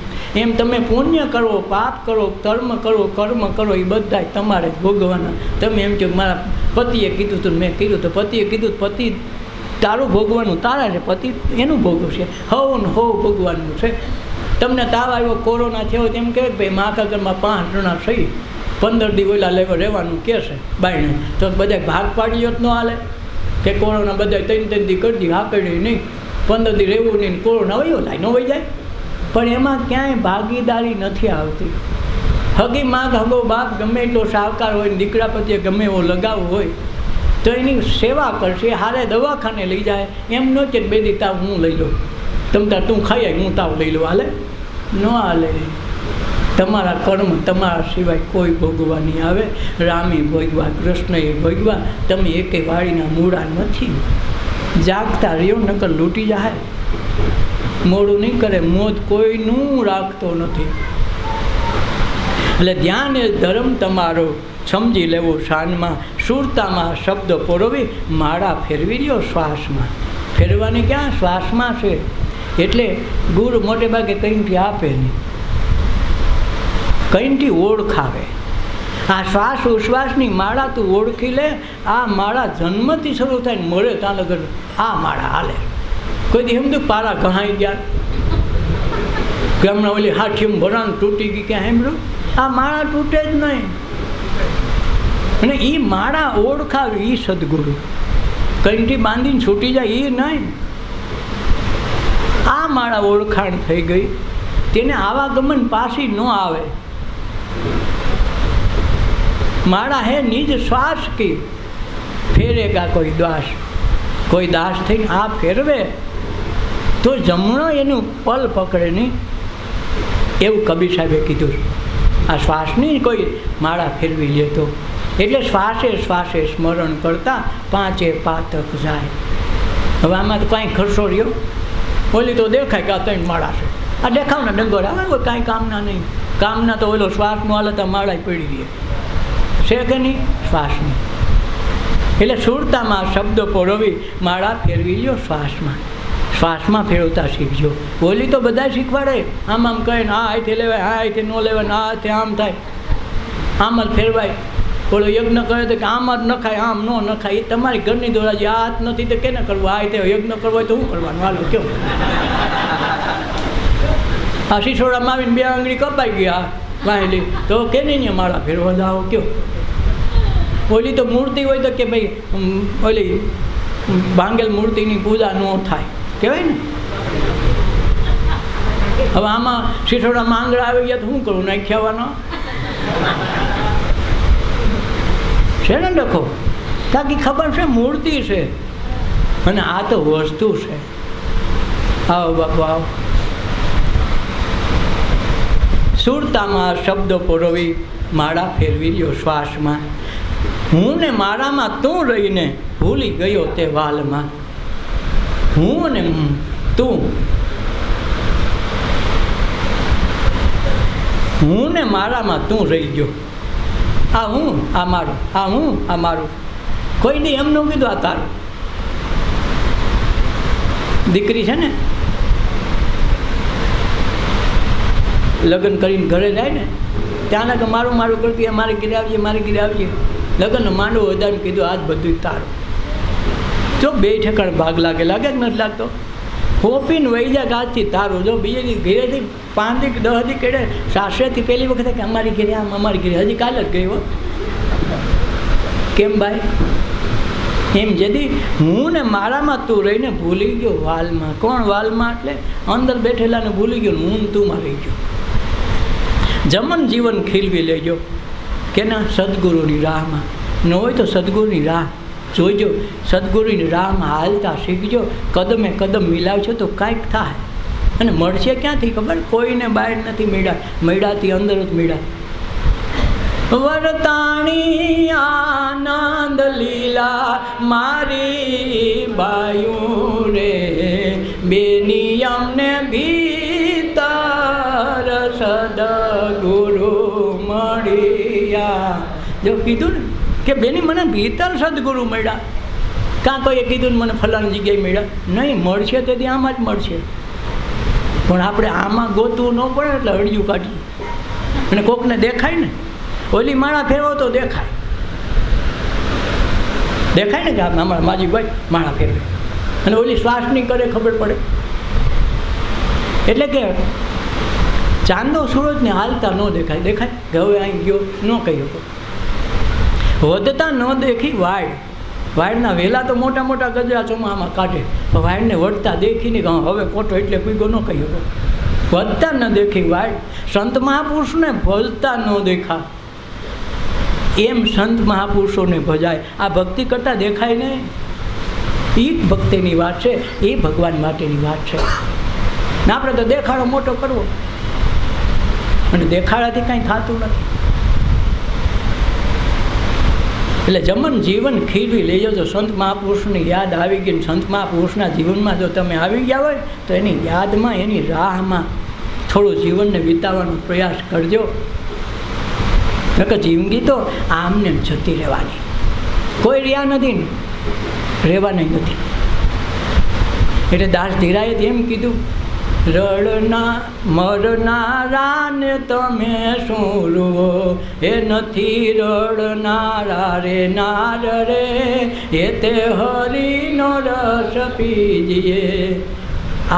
એમ તમે પુણ્ય કરો, પાપ કરો, કર્મ કરો, એ બધા તમારે જ ભોગવાના. તમે એમ કહો મારા પતિએ કીધું હતું, મેં કીધું તો પતિએ કીધું, પતિ તારું ભોગવાનું તારા છે, પતિ એનું ભોગવશે. હવ ને હવ ભોગવાનું છે. તમને તાવ આવ્યો, કોરોના થયો, તેમ કહે ભાઈ માકા ઘરમાં 5 જણા થઈ, 15 દી ઓલા લેવા રહેવાનું કહેશે બાયણે, તો બધા ભાગ પાડીઓ જ ન હાલે કે કોરોના બધા 3 દી કરી દી, હાકડી નહીં, 15 દી રહેવું નહીં, કોરોના વયો થાય ન વહી જાય. પણ એમાં ક્યાંય ભાગીદારી નથી આવતી. હગી માગ હગો બાપ ગમે એટલો સાહકાર હોય, દીકરા પ્રત્યે ગમે એવો લગાવ હોય તો એની સેવા કરશે. હારે દવાખાને લઈ જાય. એમ ન કે 2 દી તાવ હું લઈ લઉં, તું ખાઈ આવી, હું તાવ લઈ લઉં. હાલે? ન હાલે. તમારા કર્મ તમારા સિવાય કોઈ ભોગવા નહીં આવે. રામે ભોગવા, કૃષ્ણએ ભોગવા. તમે એકે વાળીના મૂળા નથી. જાગતા રહ્યો, નકર લૂંટી જાય. મોડું નહીં કરે, મોત કોઈનું રાખતો નથી. એટલે ધ્યાન એ ધર્મ તમારો સમજી લેવો શાનમાં, સુરતામાં શબ્દ પોરવી માળા ફેરવી લ્યો શ્વાસમાં. ફેરવાની ક્યાં? શ્વાસમાં છે. એટલે ગુરુ મોટે ભાગે કંઈથી આપે નહીં, કંઈથી ઓળખાવે. આ શ્વાસ ઉશ્વાસની માળા તું ઓળખી લે. આ માળા જન્મથી શરૂ થાય ને મળે ત્યાં લગન આ માળા હાલે. કોઈ દી સમજુ પારા ઘહાઈ ગયા કે હમણાં ઓલી હાથીમ ભરાણ તૂટી ગઈ, ક્યાં સાંભળ્યું? આ માળા તૂટે જ નહીં. અને એ માળા ઓળખાવી એ સદગુરુ. કંઈથી બાંધીને છૂટી જાય એ નહીં. આ માળા ઓળખાણ થઈ ગઈ, તેને આવાગમન પાછી ન આવે. માળા હે નિજ શ્વાસ કી ફેરેગા કોઈ દાસ. કોઈ દાસ થઈને આ ફેરવે તો જમણો એનું પલ પકડે નહીં, એવું કબીર સાહેબે કીધું. આ શ્વાસની કોઈ માળા ફેરવી લે તો. એટલે શ્વાસે શ્વાસે સ્મરણ કરતાં પાંચે પાતક જાય. હવે આમાં તો કાંઈ ખર્ચો રહ્યો? ઓલી તો દેખાય કે આ 3 માળા છે, આ દેખાવના ડંગર આવે, કાંઈ કામના નહીં. કામના તો ઓલો શ્વાસનો હાલત માળા પડી રહી છે કે નહીં? શ્વાસની. એટલે સુરતામાં શબ્દ પરોવી માળા ફેરવી લ્યો શ્વાસમાં. શ્વાસમાં ફેરવતા શીખજો. ઓલી તો બધા શીખવાડે, આમ આમ કહે ને આ હાથે લેવાય, આ હાથે ન લેવાય, આ હાથે આમ થાય, આમ જ ફેરવાય. ઓલો યજ્ઞ કરે તો કે આમ જ નખાય, આમ ન નખાય. એ તમારી ઘરની દોરા જે હાથ નથી તો કેને કરવું? આ હાથે યજ્ઞ કરવો હોય તો શું કરવાનું? હાલો કેવું? આ શીશોડામાં આવીને 2 આંગળી કપાઈ ગયા વાહેલી તો કેની ને માળા ફેરવા જાઓ કયો? ઓલી તો મૂર્તિ હોય તો કે ભાઈ ઓલી ભાંગેલ મૂર્તિની પૂજા ન થાય કહેવાય ને. હવે આમાં શીશોડામાં આંગળા આવી ગયા તો શું કરવું? નાખ્યાવાનો છે ને ડખો. તાકી ખબર છે મૂર્તિ છે અને આ તો વસ્તુ છે. આવો બાપુ આવો. સુરતામાં શબ્દ પરોવી માળા ફેરવી લ્યો શ્વાસમાં. હું ને મારામાં તું રહીને ભૂલી ગયો તે વાલમાં. હું ને તું, હું ને મારામાં તું રહી ગયો. આ હું, આ મારું, આ હું, આ મારું. કોઈ દી એમ ન કીધું આ તારું. દીકરી છે ને લગ્ન કરીને ઘરે જાય ને ત્યાંના કે મારું મારું કરતી મારી ઘરે આવજે, મારી ઘરે આવજે. લગ્ન માંડવો વધારે કીધું આજ બધું તારું. જો 2 ઠેકાણ ભાગ લાગે, લાગે કે નથી લાગતો? હોપીને વહી જાય આજથી તારું. જો બીજેથી ઘરેથી 5 દી 10 દી કેડે સાસરેથી પહેલી વખતે કે અમારી ઘરે આમ, અમારી ઘરે, હજી કાલે જ ગઈ હો. કેમ ભાઈ? એમ જેથી હું ને મારામાં તું રહીને ભૂલી ગયો વાલમાં. કોણ વાલમાં? એટલે અંદર બેઠેલાને ભૂલી ગયો. હું તુંમાં રહી ગયો. જમન જીવન ખીલવી લેજો કે ના સદગુરુની રાહમાં. ન હોય તો સદગુરુની રાહ જોઈજો. સદગુરુની રાહમાં હાલતા શીખજો. કદમે કદમ મિલાવશો તો કાંઈક થાય. અને મળશે ક્યાંથી ખબર? કોઈને બહાર નથી મળ્યા, મળ્યાથી અંદર જ મળ્યા. વરતાણી આનંદ લીલા મારી બાયું રે, બેનિયમ ને ભીતર સદગુરુ મળ્યા. જો કીધું ને કે બેની મને ભીતર સદગુરુ મળ્યા. કાં કોઈએ કીધું ને મને ફલાણી જગ્યાએ મળ્યા? નહીં, મળશે તેથી આમાં જ મળશે. પણ આપણે આમાં ગોતવું ન પડે એટલે હળિયું કાઢીએ. અને કોકને દેખાય ને ઓલી માળા ફેરવો તો દેખાય, દેખાય ને કે અમારા માજીભાઈ માળા ફેરવે. અને ઓલી શ્વાસની કરે ખબર પડે. એટલે કે ચાંદો સૂરજને હાલતા ન દેખાય. દેખાય કે હવે અહીં ગયો ન કહી શકો. વધતા ન દેખી વાડ. વાડના વેલા તો મોટા મોટા ગજરા ચોમામાં કાઢે, પણ વાડને વળતા દેખીને કે હવે કોટો એટલે કૂગ્યો ન કહી શકો. વધતા ન દેખી વાડ. સંત મહાપુરુષને ભજતા ન દેખા. એમ સંત મહાપુરુષોને ભજાય. આ ભક્તિ કરતાં દેખાય ને એ ભક્તિની વાત છે, એ ભગવાન માટેની વાત છે. ને આપણે તો દેખાડો મોટો કરવો અને દેખાડાથી કાંઈ થતું નથી. એટલે જમન જીવન ખીલવી લેજો. જો સંત મહાપુરુષની યાદ આવી ગઈ, સંત મહાપુરુષના જીવનમાં જો તમે આવી ગયા હોય તો એની યાદમાં, એની રાહમાં થોડું જીવનને વિતાવવાનો પ્રયાસ કરજો. નકર જિંદગી તો આમને જતી રહેવાની. કોઈ રહ્યા નથી ને રહેવાની નથી. એટલે દાસ ધીરાએ એમ કીધું, રડના મરનારાને તમે શું રૂવો, એ નથી રડનારા રે નાર રે, એ તે હરિનો રસ પીજીએ.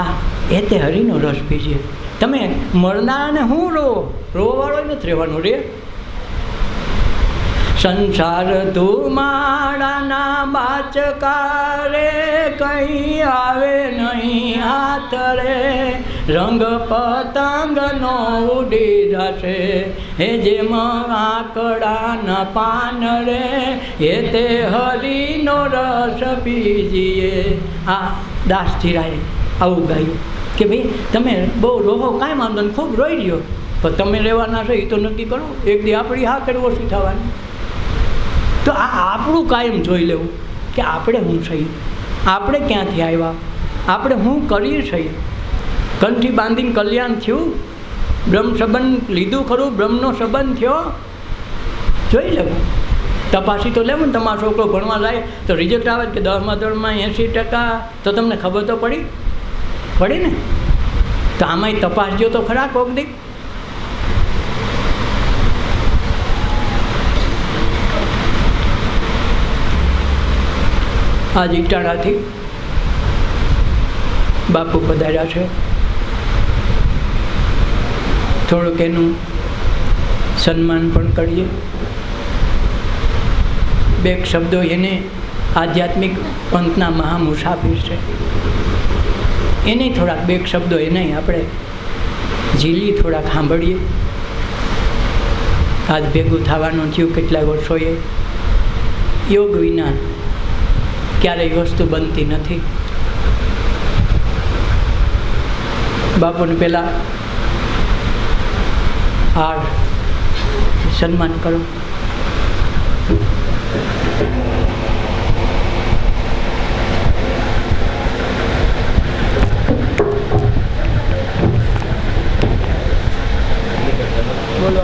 આ એ તે હરિનો રસ પીજીએ. તમે મરનારાને શું રોવો? રોવાવાળો નથી રહેવાનું રે. સંસાર ધુમાડાના બાચકારે કંઈ આવે નહીં હાથ રે, રંગ પતંગનો ઉડી જશે એ જેમ આંકડાના પાન રે, એ તે હરિનો રસ પીજીએ. આ દાસ ધીરાએ આવું ગાયું કે ભાઈ તમે બહુ રોહો કાંઈ વાંધો નહીં, ખૂબ રોઈ રહ્યો, તો તમે રહેવાના છો એ તો નક્કી કરો. એક દી આપણી હા કરી ઓછી થવાની. તો આ આપણું કાયમ જોઈ લેવું કે આપણે શું છીએ, આપણે ક્યાંથી આવ્યા, આપણે શું કરીએ છીએ. કંઠી બાંધીને કલ્યાણ થયું, બ્રહ્મ સંબંધ લીધું ખરું, બ્રહ્મનો સંબંધ થયો, જોઈ લેવું. તપાસી તો લેવું ને. તમારો છોકરો ભણવા જાય તો રિઝલ્ટ આવે કે 10મા ધોરણમાં 80%, તો તમને ખબર તો પડી ને. તો આમાંય તપાસજો તો ખરા કોક દી. આજ ઇટાળાથી બાપુ પધાર્યા છે. થોડુંક એનું સન્માન પણ કરીએ. બે શબ્દો એને આધ્યાત્મિક પંથના મહામુસાફિર છે, એને થોડાક બે શબ્દો એને આપણે ઝીલી થોડાક સાંભળીએ. આજ ભેગું થવાનું થયું કેટલાય વર્ષોએ. યોગ વિના ક્યારેય વસ્તુ બનતી નથી. બાપુને પહેલાં હાર સન્માન કરો. બોલો.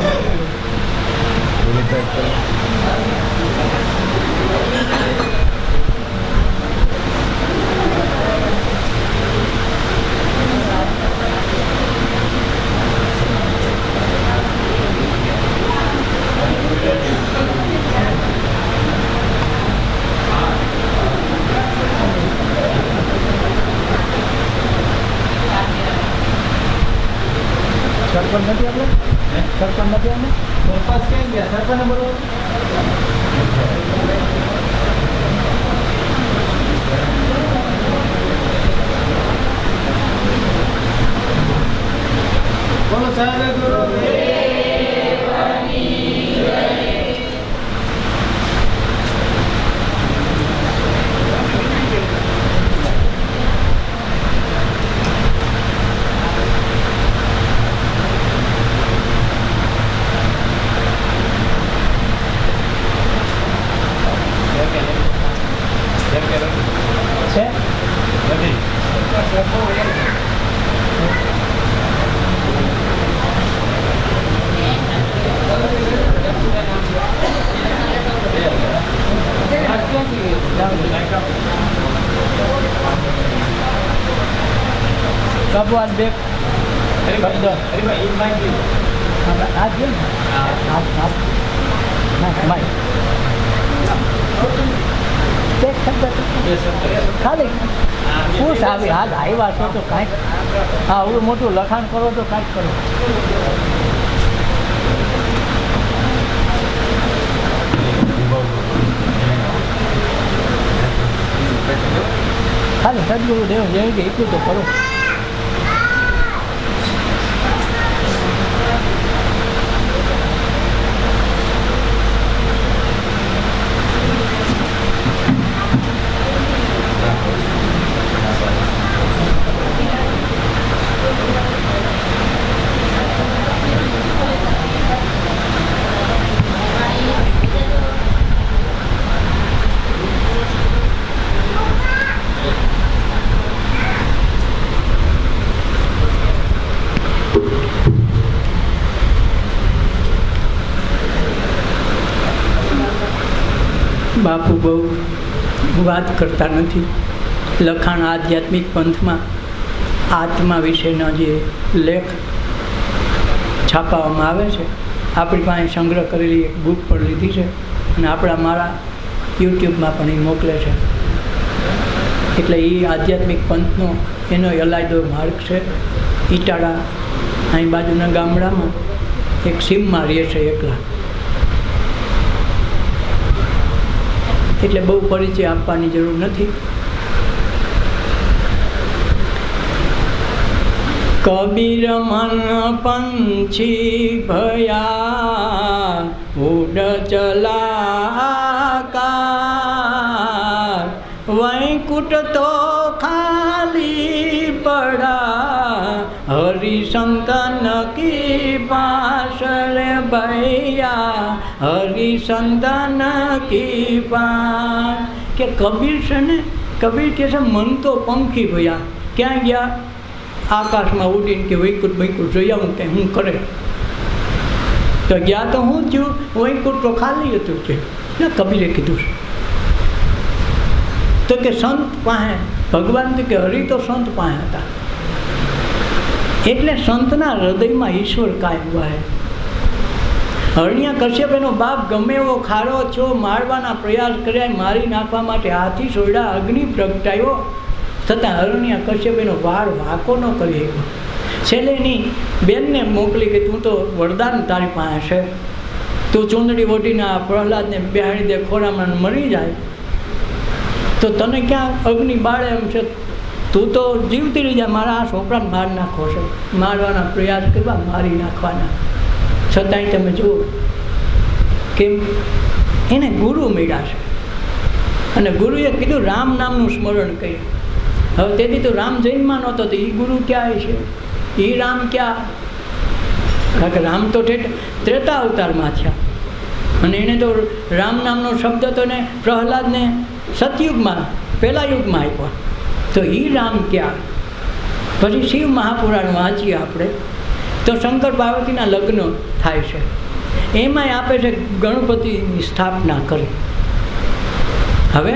સરપંચ નથી આપણે? સરપંચ નથી આપણે? સરપંચ કેમ ગયા? સરપંચ બરોબર. બોલો સાહેબ. બાબુ આજ બે શબ્દ હાથ દે ને. હાથ માય બે શબ્દ ખાલી ખુશ આવી હાથ આવ્યા છો તો કાંઈક આવડું મોટું લખાણ કરો તો કાંઈક કરો. ખાલી સદગુરુ દેવ જેવી કે એટલું તો કરો. બાપુ બહુ વાત કરતા નથી. લખાણ આધ્યાત્મિક પંથમાં આત્મા વિશેના જે લેખ છાપવામાં આવે છે, આપણી પાસે સંગ્રહ કરેલી એક બુક પણ લીધી છે અને મારા યુટ્યુબમાં પણ એ મોકલે છે. એટલે એ આધ્યાત્મિક પંથનો એનો અલાયદો માર્ગ છે. ઇટાળા અહીં બાજુના ગામડામાં એક સીમમાં રહે છે એકલા. એટલે બહુ પરિચય આપવાની જરૂર નથી. કબીર મન પંછી ભયા ઉડ ચલાકાર, વૈકુટ તો ખાલી પડા હરિશંકર કી पास रे भैया हरि संतन की पास। के कबीर से ने कबीर के से मन तो पंखी भैया क्या गया आकाश में उड़ीने के वैकुंठ वैकुंठ जोया हूँ के हूँ करे तो गया तो हूँ क्यों वैकुंठ तो खाली હતું છે ને કબીરે કીધું તો કે સંત પાસે ભગવાન કે હરિ તો સંત પાસે હતા એટલે સંતના હૃદયમાં ઈશ્વર કાયમ વહે। હરણ્યા કશ્યપ એનો બાપ ગમે એવો ખારો છો મારવાના પ્રયાસ કર્યા મારી નાખવા માટે હાથી સોયડા અગ્નિ પ્રગટાયો છતાં હરણ્યા કશ્યપ એનો વાળ વાંકો ન કરી શક્યો। છેલ્લે એની બેનને મોકલી કે તું તો વરદાન તારી પાસે છે તું ચૂંદડી ઓઢીને આ પ્રહલાદને બેહાડી દે ખોરામાં મરી જાય તો તને ક્યાં અગ્નિ બાળે એમ છે તું તો જીવતી રહી જાય મારા આ છોકરાને માર નાખો છે મારવાના પ્રયાસ કરવા મારી નાખવાના છતાંય તમે જુઓ કેમ એને ગુરુ મળ્યા છે અને ગુરુએ કીધું રામ નામનું સ્મરણ કર્યું। હવે તેથી તો રામ જૈનમાં નહોતો તો એ ગુરુ ક્યાં છે એ રામ ક્યાં કારણ કે રામ તો ત્રેતા અવતારમાં થયા અને એણે તો રામ નામનો શબ્દ તો ને પ્રહલાદને સતયુગમાં પહેલા યુગમાં આપ્યો તો એ રામ ક્યાં। પછી શિવ મહાપુરાણ વાંચીએ આપણે તો શંકર પાર્વતીના લગ્ન થાય છે એમાંય આપે છે ગણપતિની સ્થાપના કરી। હવે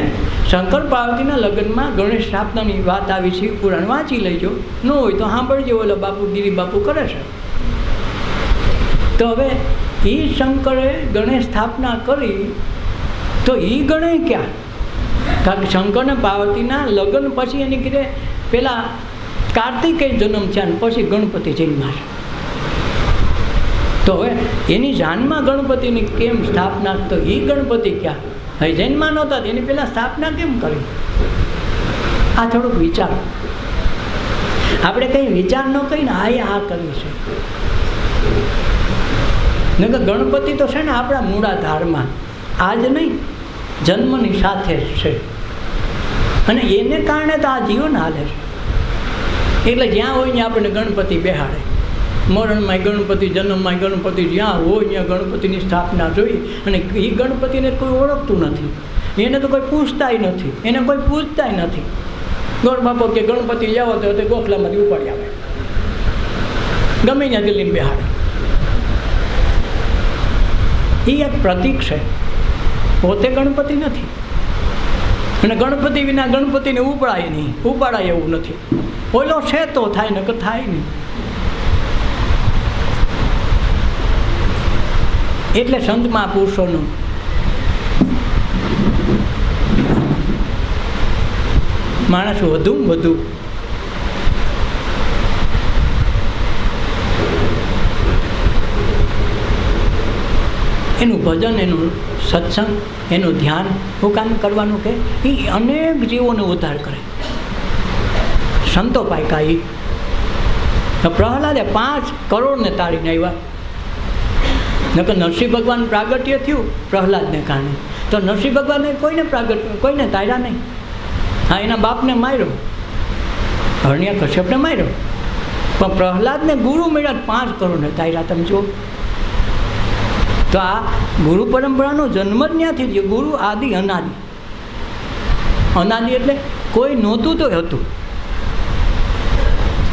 શંકર પાર્વતીના લગ્નમાં ગણેશ સ્થાપનાની વાત આવી શિવ પુરાણ વાંચી લેજો ન હોય તો સાંભળજો ઓલો બાપુ ગિરી બાપુ કરે છે। તો હવે એ શંકરે ગણેશ સ્થાપના કરી તો એ ગણે ક્યાં કારણ કે શંકર ને પાર્વતીના લગ્ન પછી એની કીધે પેલા કાર્તિકેય જન્મ થયા ને પછી ગણપતિ જન્મ્યા છે તો હવે એની જાનમાં ગણપતિની કેમ સ્થાપના તો એ ગણપતિ ક્યાં હવે જન્મા નહોતા એની પહેલાં સ્થાપના કેમ કરી આ થોડુંક વિચાર આપણે કંઈ વિચાર ન કરીને આ કર્યું છે ને કે ગણપતિ તો છે ને આપણા મૂળાધારમાં આજ નહીં જન્મની સાથે જ છે અને એને કારણે તો આ જીવન હાલે છે એટલે જ્યાં હોય ત્યાં આપણને ગણપતિ બેહાડે મરણમાં ગણપતિ જન્મમાં ગણપતિ જ્યાં હોય ત્યાં ગણપતિની સ્થાપના જોઈ અને એ ગણપતિને કોઈ ઓળખતું નથી એને તો કોઈ પૂછતાય નથી એને કોઈ પૂછતાય નથી ગોળ બાપો કે ગણપતિ જાવ તો તે ગોખલામાંથી ઉપાડી આવે ગમે ત્યાં દિલ્હીને બેહાડે એ એક પ્રતીક છે પોતે ગણપતિ નથી અને ગણપતિ વિના ગણપતિને ઉપાડાય એવું નથી ઓલો છે તો થાય ને કે થાય નહીં એટલે સંત મહાપુરુષોનું માણસ વધુમાં વધુ એનું ભજન એનું સત્સંગ એનું ધ્યાન શું કામ કરવાનું કે એ અનેક જીવોનો ઉદ્ધાર કરે સંતો પાયકા એ પ્રહલાદે 5 કરોડને તાળીને આવ્યા નકર નરસિંહ ભગવાન પ્રાગટ્ય થયું પ્રહલાદને કારણે તો નરસિંહ ભગવાને કોઈને તાર્યા નહીં હા એના બાપને માર્યો હરણ્યા કશ્યપને માર્યો પણ પ્રહલાદને ગુરુ મળ્યા 5 કરોડને તાર્યા તમે જુઓ તો આ ગુરુ પરંપરાનો જન્મ જ ત્યાંથી થયો ગુરુ આદિ અનાદિ એટલે કોઈ નહોતું તો હતું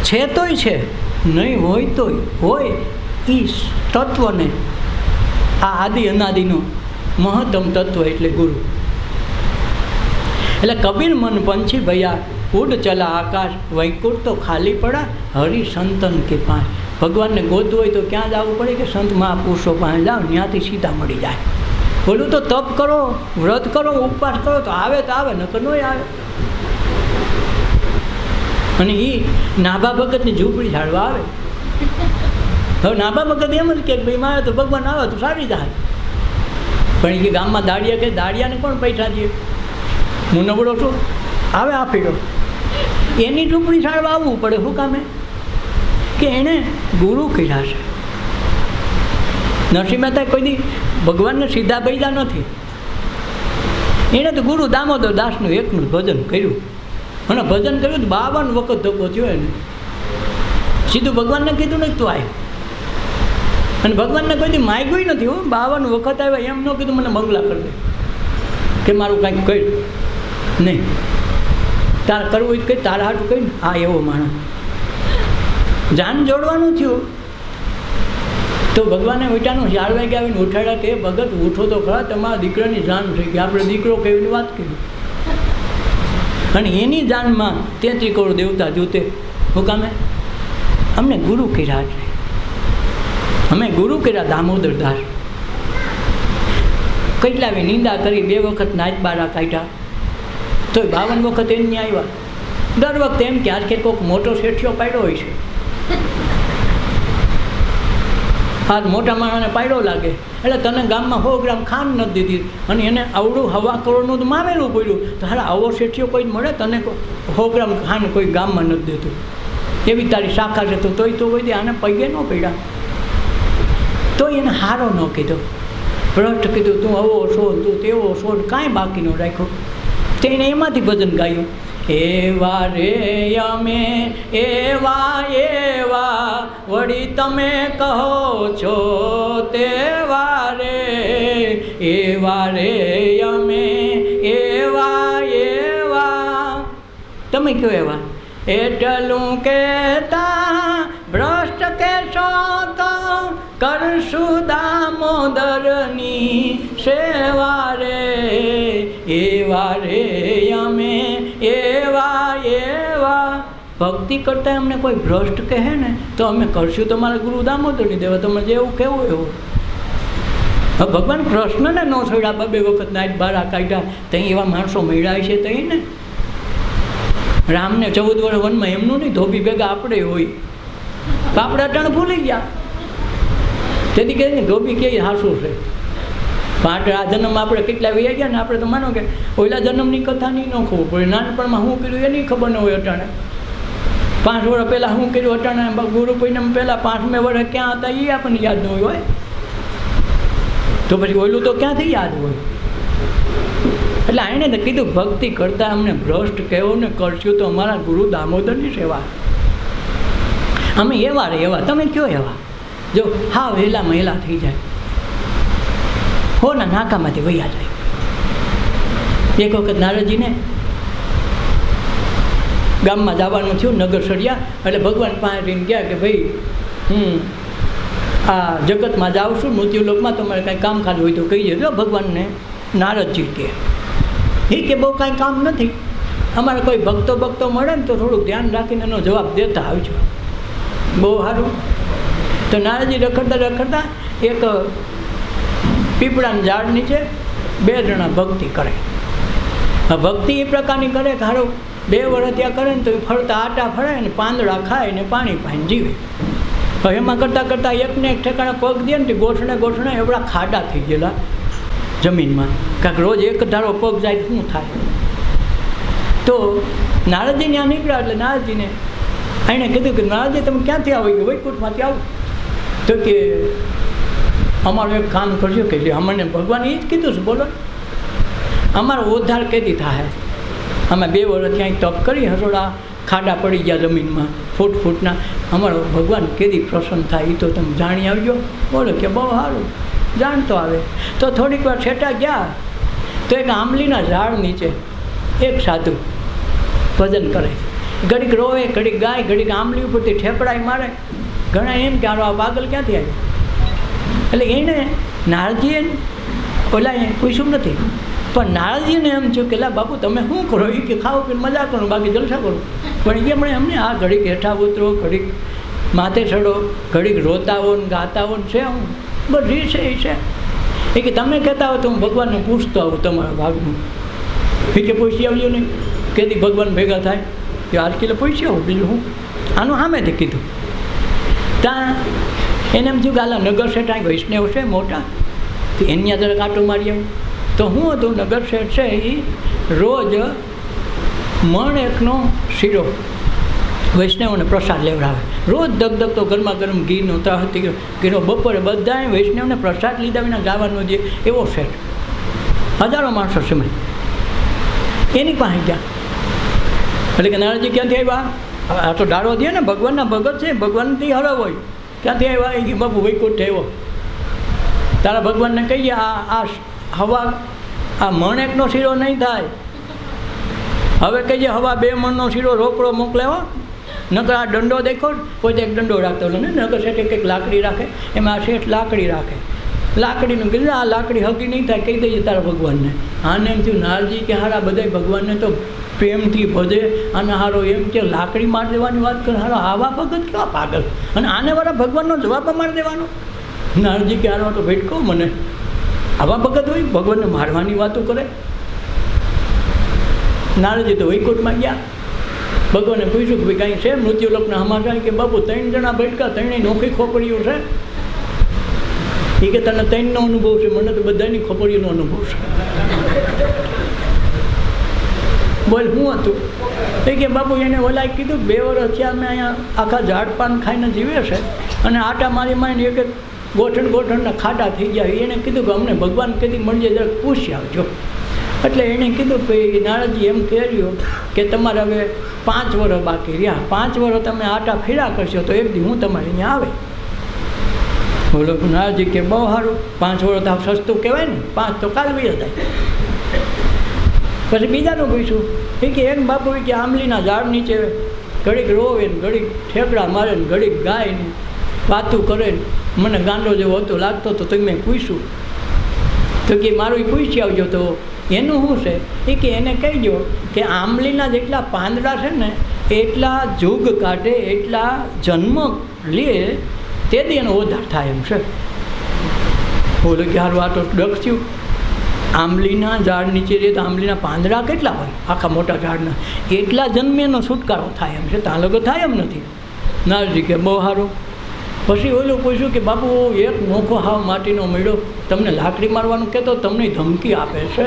છે તોય છે નહીં હોય તોય હોય એ તત્વને આ આદિ અનાદિનું મહત્તમ તત્વ એટલે ગુરુ એટલે કબીર મન પંછી ભૈયા ઉડ ચલા આકાશ વૈકુંઠ તો ખાલી પડા હરિ સંતન કે પાંચ ભગવાનને ગોતવું હોય તો ક્યાં જવું પડે કે સંત મહાપુરુષો પાસે જાઓ ત્યાંથી સીધા મળી જાય બોલું તો તપ કરો વ્રત કરો ઉપવાસ કરો તો આવે નકર નહીં આવે અને એ નાભા ભગતની ઝૂંપડી ઝાડવા આવે હવે નાભા ભગત એમ જ કે ભાઈ મારે તો ભગવાન આવે તો સારી જાય પણ એ ગામમાં દાડિયાને કોણ પૈસા દે હું નબળો છું આવે આપી દો એની ઝૂંપડી ઝાડવા આવવું પડે શું કામે કે એણે ગુરુ કર્યા છે નરસિંહ મહેતા કોઈ દી ભગવાનને સીધા ભૈજા નથી એણે તો ગુરુ દામોદર દાસનું એકનું ભજન કર્યું અને ભજન કર્યું તો 52 વખત ધક્કો થયો એને સીધું ભગવાનને કીધું નહીં તું આય અને ભગવાનને કોઈ દી માગ્યું નથી. હો, 52 વખત આવ્યા, એમ ન કીધું મને બંગલા કરી દે કે મારું કાંઈક કહી નહીં, તારે કરવું જ કહી, તારા હાટું કહી. આ એવો માણસ જાન જોડવાનું થયું તો ભગવાને ઉઠાનું 4 વાગે આવીને ઉઠાડ્યા કે ભગત ઉઠો તો ખરા, તમારા દીકરાની જાન થઈ ગઈ. આપણે દીકરો કહીને વાત કરી અને એની જાનમાં 33 કરોડ દેવતા જોતે. હું કામે અમને ગુરુ કર્યા છે, અમે ગુરુ કર્યા દામોદર દાસ. કેટલા નિંદા કરી, 2 વખત નાચ બારા કાઢ્યા તો 52 વખત એમની આવ્યા. દર વખતે એમ કે આજ કે કોઈક મોટો શેઠિયો પાડ્યો હોય છે, આજ મોટા માણસને પાડ્યો લાગે એટલે તને ગામમાં 100 ગ્રામ ખાંડ નથી દીધી અને એને આવડું 1.25 કરોડનું તો મામેલું પડ્યું, તો હારા આવો શેઠિયો કોઈ મળે, તને 100 ગ્રામ ખાંડ કોઈ ગામમાં નથી દેતું. એવી તારી શાખા છે, તો તોય તો કોઈ દે આને પગે ન પડ્યા, તો એને હારો ન કીધો, ભ્રષ્ટ કીધું, તું આવો છો, તું તેવો છો, કાંઈ બાકી ન રાખ્યું. તેને એમાંથી ભજન ગાયું, એવા રે અમે એવા એવા વળી તમે કહો છો તેવા રે, એવા રે અમે એવા એવા તમે કયો એવા. એટલું કહેતા ભ્રષ્ટ કેશો તો કરશું દામોદરની સેવા રે, એવા રે અમે એવા એવા. ભક્તિ કરતાં અમને કોઈ ભ્રષ્ટ કહે ને તો અમે કરશું તમારા ગુરુ દામોદરની દેવા, તમે જેવું કહેવું એવું. ભગવાન કૃષ્ણને ન છોડ્યા, 2 વખત નાઈટ બારા કાઢ્યા, ત્યાં એવા માણસો મળ્યા છે ત્યાં ને. રામને 14 વર્ષ વનમાં એમનું નહીં, ધોબી ભેગા આપણે હોય, આપણે અટાણ ભૂલી ગયા. તેથી કહે ને ધોબી કે હાસું છે, પણ આ જન્મ આપણે કેટલા વૈયા ગયા ને, આપણે તો માનો કે ઓલા જન્મની કથા નહીં ન ખબર પડે. નાનપણમાં શું કર્યું એની ખબર ન હોય. અટાણે 5 વર્ષ પહેલાં શું કર્યું, અટાણે ગુરુ પૂનમ પહેલાં 5મે વર્ષે ક્યાં હતા એ આપણને યાદ ન હોય. તો પછી ઓલું તો ક્યાંથી યાદ હોય. એટલે એણે કીધું ભક્તિ કરતાં અમને ભ્રષ્ટ કહેવો ને કરશું તો અમારા ગુરુ દામોદરની સેવા. અમે એવા રે એવા, તમે કયો એવા. જો હા વહેલા મહેલા થઈ જાય, હોના નાકામાંથી વૈયા જાય. એક વખત નારદજીને ગામમાં જવાનું થયું, નગર સળિયા, એટલે ભગવાન પાસે જઈને ગયા કે ભાઈ હું આ જગતમાં જાઉં છું, મૃત્યુલોકમાં તમારે કાંઈ કામકાજ હોય તો કહી દેજો. ભગવાનને નારદજી કહે એ કે બહુ કાંઈ કામ નથી, અમારે કોઈ ભક્તો મળે ને તો થોડુંક ધ્યાન રાખીને એનો જવાબ દેતા આવજો. બહુ સારું. તો નારદજી રખડતા એક પીપળાના ઝાડ નીચે 2 જણા ભક્તિ કરે. ભક્તિ એ પ્રકારની કરે કે હારું 2 વર્ષ ત્યાં કરે ને તો ફરતા આટા ફરે ને પાંદડા ખાય ને પાણી પાઈને જીવે. હવે એમાં કરતાં એકને એક ઠેકાણે પગ દે ને ગોઠણે એવડા ખાડા થઈ ગયેલા જમીનમાં, કાંઈક રોજ એક ધારો પગ જાય શું થાય. તો નારદજી ત્યાં નીકળ્યા એટલે નારદજીને એણે કીધું કે નારદજી તમે ક્યાંથી આવી ગયો, વૈકુંઠમાંથી આવો. તો કે અમારું એક કામ કરજો કે અમને ભગવાને એ જ કીધું છે, બોલો અમારો ઉદ્ધાર કેદી થાય. અમે 2 વર્ષ ત્યાં તપ કરી, હસોડા ખાડા પડી ગયા જમીનમાં ફૂટના, અમારો ભગવાન કેદી પ્રસન્ન થાય એ તો તમે જાણી આવજો. બોલો કે બહુ સારું, જાણતો આવે. તો થોડીક વાર છેટા ગયા તો એક આંબલીના ઝાડ નીચે એક સાધુ ભજન કરે, ઘડીક રોવે, ઘડીક ગાય, ઘડીક આંબલી ઉપરથી ઠેપડાઈ મારે. ઘણા એમ કે આ પાગલ ક્યાંથી આવ્યો. એટલે એને નારદજીએ ઓલા પૂછ્યું નથી, પણ નારદજીને એમ થયું કે લા બાપુ તમે શું કરો, એ કે ખાઓ પીને મજા કરો બાકી જલસા કરો. પણ એ પણ એમને આ ઘડીક હેઠા ઉતરો, ઘડીક માથે ચડો, ઘડીક રોતા હો ને ગાતા હો ને છે હું બધી છે એ છે. એ કે તમે કહેતા હો તો હું ભગવાનને પૂછતો આવું તમારા ભાગનું. એ કે પૂછી આવજો નહીં, કેદી ભગવાન ભેગા થાય કે આજ કિલો પૂછી આવું, બીજું હું આનું સામેથી કીધું. ત્યાં એને એમ થયું કે આલા નગર શેઠ આ વૈષ્ણવ છે મોટા, તો એની અંદર કાંટો મારી આવું. તો હું હતું નગર શેઠ છે એ રોજ મણ એકનો શીરો વૈષ્ણવને પ્રસાદ લેવડાવે. રોજ ધગધગતો ગરમા ગરમ ઘીનો ત્રાહતી ઘીનો બપોરે બધાએ વૈષ્ણવને પ્રસાદ લીધા વિના ગાવાનો જે એવો શેઠ. હજારો માણસો સમય એની પાસે ગયા. એટલે કે નારદજી ક્યાંથી આવ્યા, આ તો ડાળો દે ને ભગવાનના ભગત છે, ભગવાનથી હરવ હોય. ક્યાંથી આવ્યા? એ કે બાપુ વૈકુંઠ આવ્યો. તારા ભગવાનને કહીએ આ હવા આ મણ એકનો શીરો નહીં થાય. હવે કહીએ હવા 2 મણનો શીરો રોકડો મોકલાવો. નકર આ દંડો દેખો, કોઈ એક દંડો રાખતો ને, નકર શેઠે કંઈક લાકડી રાખે, એમાં આ શેઠ લાકડી રાખે. લાકડીનું કીધું આ લાકડી હકી નહીં થાય, કહી દઈએ તારા ભગવાનને. આને એમ થયું નારજી કે હારા બધા ભગવાનને તો પ્રેમથી ભજે, અને હારો એમ કે લાકડી મારી દેવાની વાત કરે. હારો આવા ભગત કેવા પાગલ, અને આને વાળા ભગવાનનો જવાબ મારી દેવાનો. નારજી કે હારો તો ભેટકો મને, આવા ભગત હોય ભગવાનને મારવાની વાતો કરે. નારજી તો વૈકુંઠમાં ગયા. ભગવાને પૂછ્યું કે ભાઈ કાંઈ છે મૃત્યુલોકના સમાચાર? કે બાપુ 3 જણા ભટકા, 3 નોખી ખોપડીઓ છે. એ કે તને 3નો અનુભવ છે, મને તો બધાની ખોપડીઓનો અનુભવ છે. બોલ શું હતું? એ કે બાપુ એને ઓલાએ કીધું 2 વર્ષ થયા અમે અહીંયા આખા ઝાડ પાન ખાઈને જીવે છે, અને આટા મારી મારીને એક ગોઠણના ખાટા થઈ ગયા. એને કીધું કે અમને ભગવાન કદી મળીએ જરાક પૂછી આવજો. એટલે એણે કીધું કે નારદજી એમ કહેર્યું કે તમારે હવે 5 વર્ષ બાકી રહ્યા. 5 વર્ષ તમે આટા ફેરા કરશો તો એક દી હું તમારે અહીંયા આવે. બોલો નારજી કે બહુ સારું, 5 વર્ષ તો સસ્તું કહેવાય ને, 5 તો કાલ વી જાય. પછી બીજાનું પૂછ્યું. એ કે એક બાપુ કે આંબલીના ઝાડ નીચે ઘડીક રોવે ને ઘડીક ઠેકડા મારે ને ઘડીક ગાય ને વાતું કરે ને મને ગાંડો જેવો હતો લાગતો તો તમે પૂછ્યું. તો કે મારું એ પૂછી આવજો. તો એનું શું છે? એ કે એને કહીજો કે આંબલીના જેટલા પાંદડા છે ને એટલા જુગ કાઢે, એટલા જન્મ લે, તેથી એનો ઉદ્ધાર થાય એમ છે. બોલો કે હારું આ તો ડગસ્યું. આંબલીના ઝાડ નીચે રહે તો આંબલીના પાંદડા કેટલા હોય આખા મોટા ઝાડના, એટલા જન્મેનો છુટકારો થાય એમ છે. ત્યાં લોકો થાય એમ નથી. નારજી કે બહુ સારું. પછી ઓલું પૂછ્યું કે બાપુ એક નોખો હાવ માટીનો મળ્યો, તમને લાકડી મારવાનું કહેતો, તમને ધમકી આપે છે.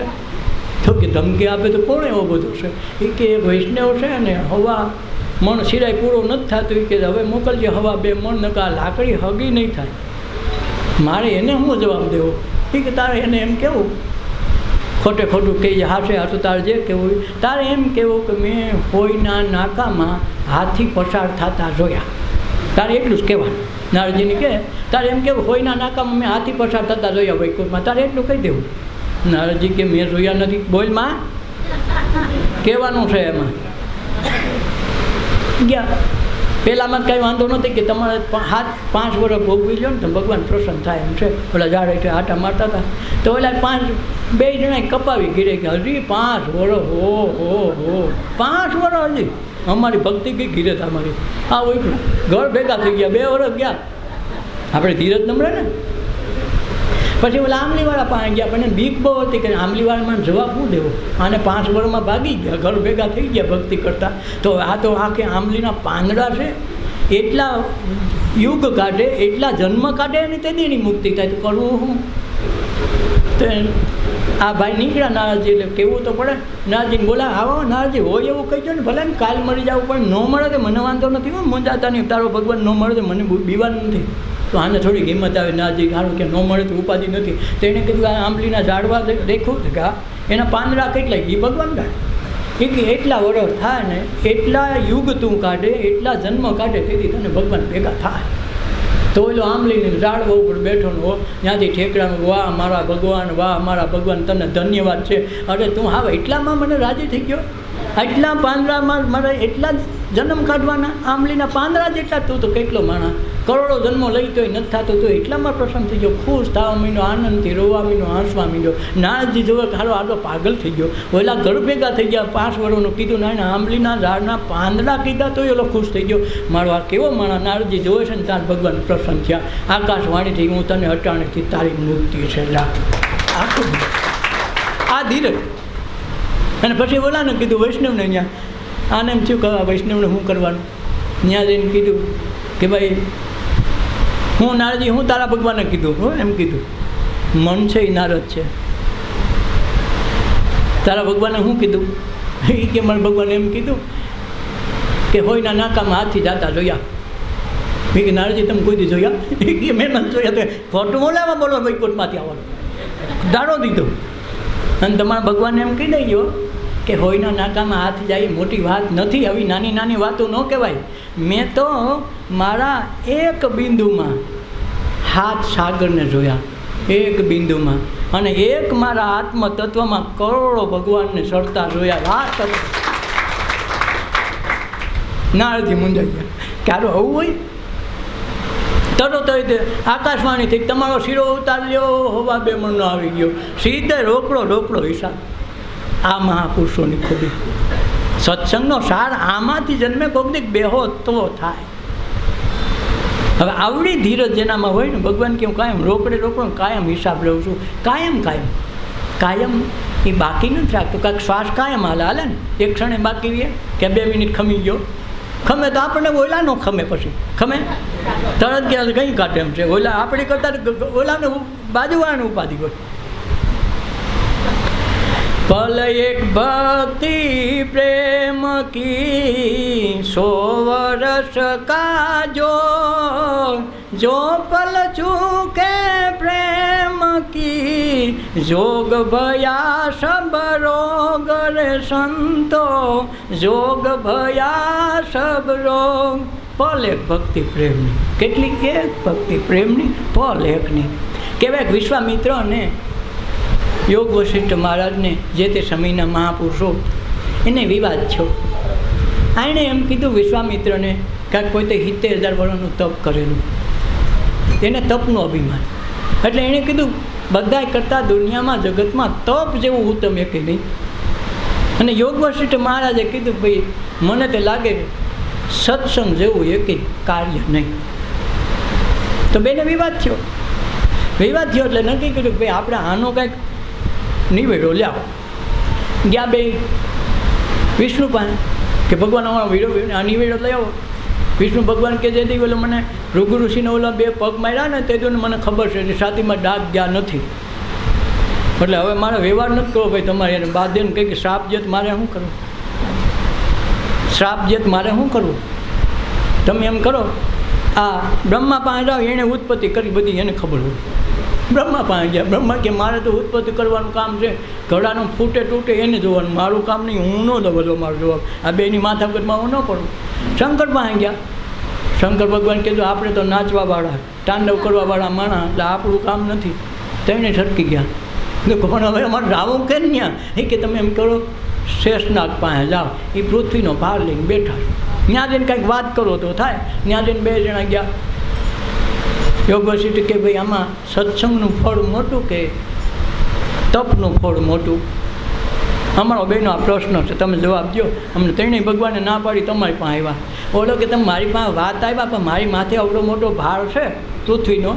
તો કે ધમકી આપે તો કોણ એવો બધો છે? એ કે વૈષ્ણવ છે ને હવા મણ સિરાય પૂરો નથી થતું. એ કે હવે મોકલજે હવા 2 મણ, નકા લાકડી હગી નહીં થાય. મારે એને શું જવાબ દેવો? એ કે તારે એને એમ કહેવું, ખોટે ખોટું કહીએ હાથે હાથું તારે જે કહેવું તારે એમ કહેવું કે મેં હોયના નાકામાં હાથી પસાર થતા જોયા. તારે એટલું જ કહેવાનું. નારજીને કહે તારે એમ કહેવું હોયના નાકામાં મેં હાથી પસાર થતા જોયા વૈકુંઠમાં, તારે એટલું કહી દેવું. નારજી કે મેં જોયા નથી. બોલમાં કહેવાનું છે. એમાં ગયા પહેલાંમાં કંઈ વાંધો નથી કે તમારે 5 વર્ષ ભોગવી લો ને તો ભગવાન પ્રસન્ન થાય એમ છે. ઓલા ઝાડ એટલે આટા મારતા હતા તો ઓલા 2 જણાએ કપાવી ગીરે કે હજી 5 વર્ષ હો 5 વર્ષ હજી અમારી ભક્તિ કઈ ઘીરે તમારી આ હોય ઘર ભેગા થઈ ગયા. 2 વર્ષ ગયા. આપણે ધીરજ નમરે ને. પછી ઓલા આંબલીવાળા પાસે ગયા, પણ બીક બહુ હતી કે આંબલીવાળામાં જવાબ શું દેવો? આને 5 વર્ષમાં ભાગી ગયા, ઘર ભેગા થઈ ગયા ભક્તિ કરતા. તો આ તો આખે આંબલીના પાંદડા છે, એટલા યુગ કાઢે, એટલા જન્મ કાઢે અને તેથી એની મુક્તિ થાય. તો કરવું શું? તો આ ભાઈ નીકળ્યા નારજી. એટલે કહેવું તો પડે. નારજીને બોલા આવો નારજી હોય એવું કહીજો ને, ભલે ને કાલ મળી જાવ, પણ ન મળે તો મને વાંધો નથી. મુંજાતા નહીં, તારો ભગવાન ન મળે તો મને બીવાનું નથી. તો આને થોડીક હિંમત આવે. નારજી સારું કે ન મળે તો ઉપાધિ નથી. તો એણે કીધું આ આંબલીના ઝાડવા દેખું કે આ એના પાંદડા કેટલા? એ ભગવાન કાઢે. કે એટલા વર્ષ થાય ને એટલા યુગ તું કાઢે, એટલા જન્મ કાઢે, તેથી તને ભગવાન ભેગા થાય. તો ઓલો આંબલીને ઝાડવા ઉપર બેઠો ને ત્યાંથી ઠેકડાનું વાહ મારા ભગવાન, વાહ મારા ભગવાન, તને ધન્યવાદ છે. અરે તું હા એટલામાં મને રાજી થઈ ગયો. એટલા પાંદડામાં મારે એટલા જ જન્મ કાઢવાના, આંબલીના પાંદડા જેટલા. તું તો કેટલો માણા કરોડો જન્મો લઈ તોય નથી થતો. તો એટલામાં પ્રસન્ન થઈ ગયો, ખુશ થવા માંડ્યો, આનંદથી રોવા માંડ્યો, હાંસવા માંડ્યો. નારજી જોવે કે હારો આટલો પાગલ થઈ ગયો. ઓલા ઘર ભેગા થઈ ગયા. 5 વર્ષનું કીધું ના એના આંબલીના ઝાડના પાંદડા કીધા તો એલો ખુશ થઈ ગયો. મારો આ કેવો માણા નારજી જોવે છે ને તાર ભગવાન પ્રસન્ન થયા. આકાશવાણીથી હું તને હટાણેથી તારી મુક્તિ છે. આખું આ ધીરજ. અને પછી ઓલાને કીધું વૈષ્ણવને. ત્યાં આને એમ થયું કે વૈષ્ણવને શું કરવાનું? ત્યાં જઈને કીધું કે ભાઈ હું નારજી હું તારા ભગવાને કીધું હો એમ કીધું. મન છે એ નારદ છે. તારા ભગવાને શું કીધું? એ કે મારા ભગવાને એમ કીધું કે હોયના નાકામાં હાથી જાતા જોયા. એ કે નારજી તમે કોઈ દી જોયા? એ કે મેં નથી જોયા. તો ખોટું બોલાવા બોલો વૈકુંઠમાંથી આવવાનું દાડો દીધો. અને તમારા ભગવાનને એમ કહી દઈ ગયો કે હોયના નાકામાં હાથ જાય મોટી વાત નથી. આવી નાની નાની વાતો ન કહેવાય. મેં તો મારા એક બિંદુમાં હાથ સાગરને જોયા, એક બિંદુમાં, અને એક મારા આત્મતત્વમાં કરોડો ભગવાનને સળતા જોયા. વાત નાળથી મુંજાઈ ગયા. ક્યારે આવું હોય? તરત આકાશવાણી થઈ તમારો શીરો ઉતાર લ્યો, હવા 2 મણનો આવી ગયો. સીધે રોકડો હિસાબ. આ મહાપુરુષોની ખૂબી. સત્સંગનો સાર આમાંથી જન્મે. કોક દીક બેહો તો થાય. હવે આવડી ધીરજ જેનામાં હોય ને, ભગવાન કે હું કાયમ રોકડો કાયમ હિસાબ લઉં છું. કાયમ એ બાકી નથી રાખતું. કાંઈક શ્વાસ કાયમ હાલે ને, એક ક્ષણે બાકી રહે કે 2 મિનિટ ખમી ગયો. ખમે તો આપણને ઓલા નો ખમે, પછી ખમે તરત ગયા કંઈ કાઢે એમ છે. ઓલા આપણે કરતા ઓલાને બાજુવાળાને ઉપાધિ હોય. पल एक भक्ति प्रेम की 100 वर्ष का जो पल चूके प्रेम की जोग भया सब रोग रे संतो जोग भया सब रोग. पल एक भक्ति प्रेमनी, કેટલી એક ભક્તિ પ્રેમની પલ એકની કહેવાય. વિશ્વામિત્ર અને યોગ વશિષ્ઠ મહારાજને જે તે સમયના મહાપુરુષો એને વિવાદ થયો. એણે એમ કીધું વિશ્વામિત્રને કાંઈક પોતે 70,000 વર્ષનું તપ કરેલું, એને તપનું અભિમાન. એટલે એણે કીધું બધાય કરતાં દુનિયામાં જગતમાં તપ જેવું ઉત્તમ એકે નહીં. અને યોગ વશિષ્ઠ મહારાજે કીધું ભાઈ મને તે લાગે સત્સંગ જેવું એકે કાર્ય નહીં. તો બેને વિવાદ થયો એટલે નક્કી કર્યું કે ભાઈ આપણે આનો કાંઈક નિવેડો લાવો. ગયા બે વિષ્ણુ પાસે કે ભગવાન અમારો આ નિવેડો લઈ આવો. વિષ્ણુ ભગવાન કે જે દી ઓલો મને ભૃગુ ઋષિને ઓલા 2 પગ માર્યા ને તે જોઈને મને ખબર છે કે છાતીમાં ડાઘ ગયા નથી. એટલે હવે મારે વ્યવહાર નથી કરવો ભાઈ તમારે. એને બાદ એને કહે કે શ્રાપ જેત મારે શું કરવું, શ્રાપ જેત મારે શું કરવું. તમે એમ કરો આ બ્રહ્મા પાસે જાઓ, એણે ઉત્પત્તિ કરી બધી એને ખબર હોય. બ્રહ્મા પાસે ગયા. બ્રહ્મા કે મારે તો ઉત્પત્તિ કરવાનું કામ છે, ઘડાનું ફૂટે તૂટે એને જોવાનું, મારું કામ નહીં, હું ન દો બધો મારો જવાબ. આ બેની માથાકૂટમાં હું ન પડું. શંકર પાસે ગયા. શંકર ભગવાન કીધું આપણે તો નાચવાવાળા તાંડવ કરવાવાળા માણસ, એટલે આપણું કામ નથી. તેને છટકી ગયા. પણ હવે અમારે રાવું કે ત્યાં એ કે તમે એમ કરો શેષનાગ પાસે જાઓ, એ પૃથ્વીનો ભાર લઈને બેઠા. ત્યાં જઈને કાંઈક વાત કરો તો થાય. ત્યાં જઈને 2 જણા ગયા. યોગ વશિષ્ઠ કે ભાઈ આમાં સત્સંગનું ફળ મોટું કે તપનું ફળ મોટું? અમારો બેનો આ પ્રશ્ન છે, તમે જવાબ દો. અમને ત્રણેય ભગવાને ના પાડી તમારી પાસે આવ્યા. ઓલો કે તમે મારી પાસે વાત આવ્યા પણ મારી માથે આવડો મોટો ભાર છે પૃથ્વીનો,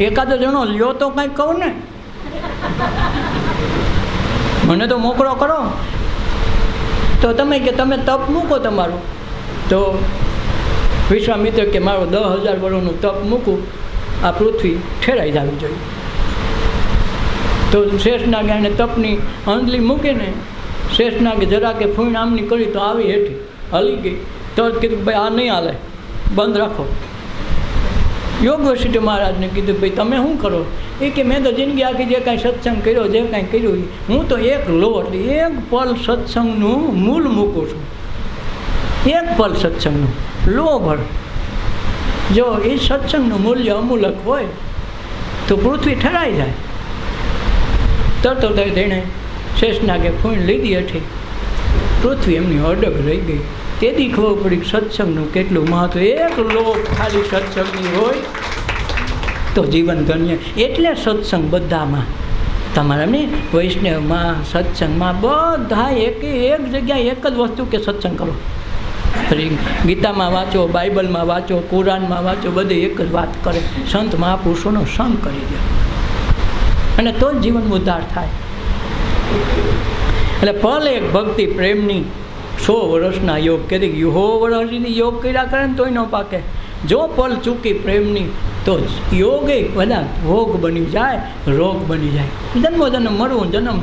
એકાદો જણો લ્યો તો કાંઈક કહું ને, મને તો મોકળો કરો. તો તમે કે તમે તપ મૂકો તમારું. તો વિશ્વામિત્ર કે મારો 10,000 વર્ષનું તપ મૂકું, આ પૃથ્વી ઠેરાઈ જવી જોઈએ. તો શેષનાગે એને તપની અંજલી મૂકીને શેષનાગે જરા કે ફૂણ આમની કરી તો આવી હેઠી હલી ગઈ. તો જ કીધું ભાઈ આ નહીં હાલે, બંધ રાખો. યોગ વશિષ્ઠ મહારાજને કીધું ભાઈ તમે શું કરો? એ કે મેં તો જિંદગી આખી જે કાંઈ સત્સંગ કર્યો, જે કાંઈ કર્યું, હું તો એક પલ સત્સંગનું મૂળ મૂકું છું. એક પલ સત્સંગનું લો ભર. જો એ સત્સંગનું મૂલ્ય અમૂલક હોય તો પૃથ્વી ઠરાઈ જાય. તરત તેણે શેષનાગે ફૂણ લીધી હતી, પૃથ્વી એમની અડગ રહી ગઈ. તેથી ખબર પડી સત્સંગનું કેટલું મહત્વ. એક લોક ખાલી સત્સંગની હોય તો જીવન ધન્ય. એટલે સત્સંગ બધામાં તમારા ને વૈષ્ણવમાં સત્સંગમાં બધા એક જગ્યાએ એક જ વસ્તુ કે સત્સંગ કરો. ગીતામાં વાંચો, બાઇબલમાં વાંચો, કુરાનમાં વાંચો, બધે એક જ વાત કરે, સંત મહાપુરુષોનો સંગ કરી દે અને તો જ જીવન ઉદ્ધાર થાય. એટલે પલ એક ભક્તિ પ્રેમની 100 વર્ષના યોગ કે 100 વર્ષની યોગ કર્યા કરે ને તોય ન પાકે. જો પલ ચૂકી પ્રેમની તો જ યોગ એ બધા ભોગ બની જાય, રોગ બની જાય. જન્મો જન્મ મરવું, જન્મ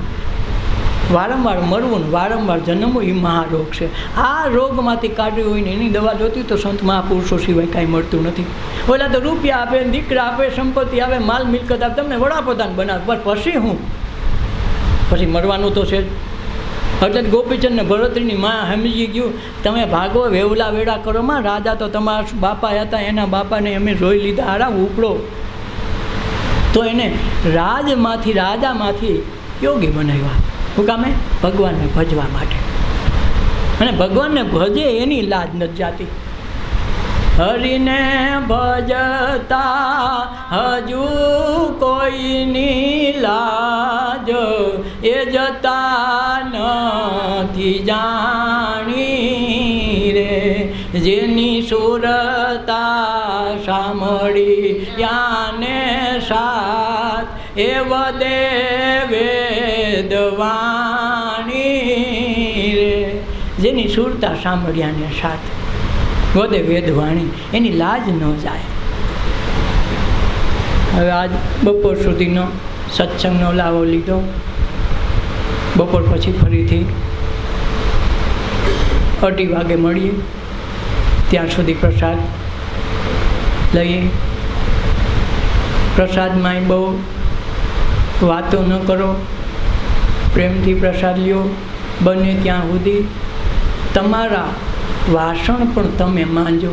વારંવાર મરવું ને વારંવાર જન્મવું એ મહારોગ છે. આ રોગમાંથી કાઢવી હોય ને એની દવા જોતી તો સંત મહાપુરુષો સિવાય કાંઈ મળતું નથી. ઓલા તો રૂપિયા આપે, દીકરા આપે, સંપત્તિ આવે, માલ મિલકત આપે, તમને વડાપ્રધાન બનાવે, પણ પછી હું પછી મરવાનું તો છે જ. એટલે ગોપીચંદ ને ભરતરીની માં સમજી ગયું, તમે ભાગો વેવલા વેડા કરો માં, રાજા તો તમારા બાપા હતા, એના બાપાને અમે જોઈ લીધા, હારા ઉપડો. તો એને રાજામાંથી યોગી બનાવ્યા. શું કામે? ભગવાનને ભજવા માટે. અને ભગવાનને ભજે એની લાજ નથી જાતી. હરિને ભજતા હજુ કોઈની લાજ એ જતા નથી જાણી રે, જેની સુરતા સાંભળી યાને સાથ એ વદે વેદવાણી રે, જેની સુરતા સાંભળ્યાને સાથ વધે વેદવાણી, એની લાજ ન જાય. હવે આજ બપોર સુધીનો સત્સંગનો લાવો લીધો. બપોર પછી ફરીથી 2:30 વાગે મળીએ. ત્યાં સુધી પ્રસાદ લઈએ. પ્રસાદમાં બહુ વાતો ન કરો, પ્રેમથી પ્રસાદ લ્યો. બને ત્યાં સુધી તમારા વાસણ પણ તમે માંજો.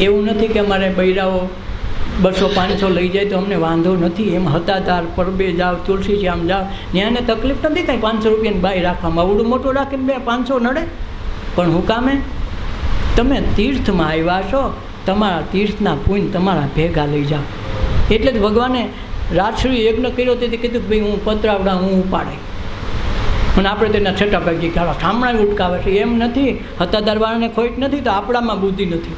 એવું નથી કે અમારે બૈરાઓ 200-500 લઈ જાય તો અમને વાંધો નથી, એમ હતા તાર પરબે જાઓ, તુલસી શ્યામ જાઓ, ત્યાંને તકલીફ નથી કાંઈ 500 રૂપિયાની બાઈ રાખવામાં. આવડું મોટું રાખીને 500 નડે. પણ હું કામે? તમે તીર્થમાં આવ્યા છો, તમારા તીર્થના પુણ્ય તમારા ભેગા લઈ જાઓ. એટલે જ ભગવાને રાજશ્રી યજ્ઞ કર્યો તેથી કીધું કે ભાઈ હું પતરાવડા હું ઉપાડે. અને આપણે તેના છઠ્ઠા પૈકી સામણા ઉટકાવે છે. એમ નથી, હતાદારવાળાને ખોટ નથી, તો આપણામાં બુદ્ધિ નથી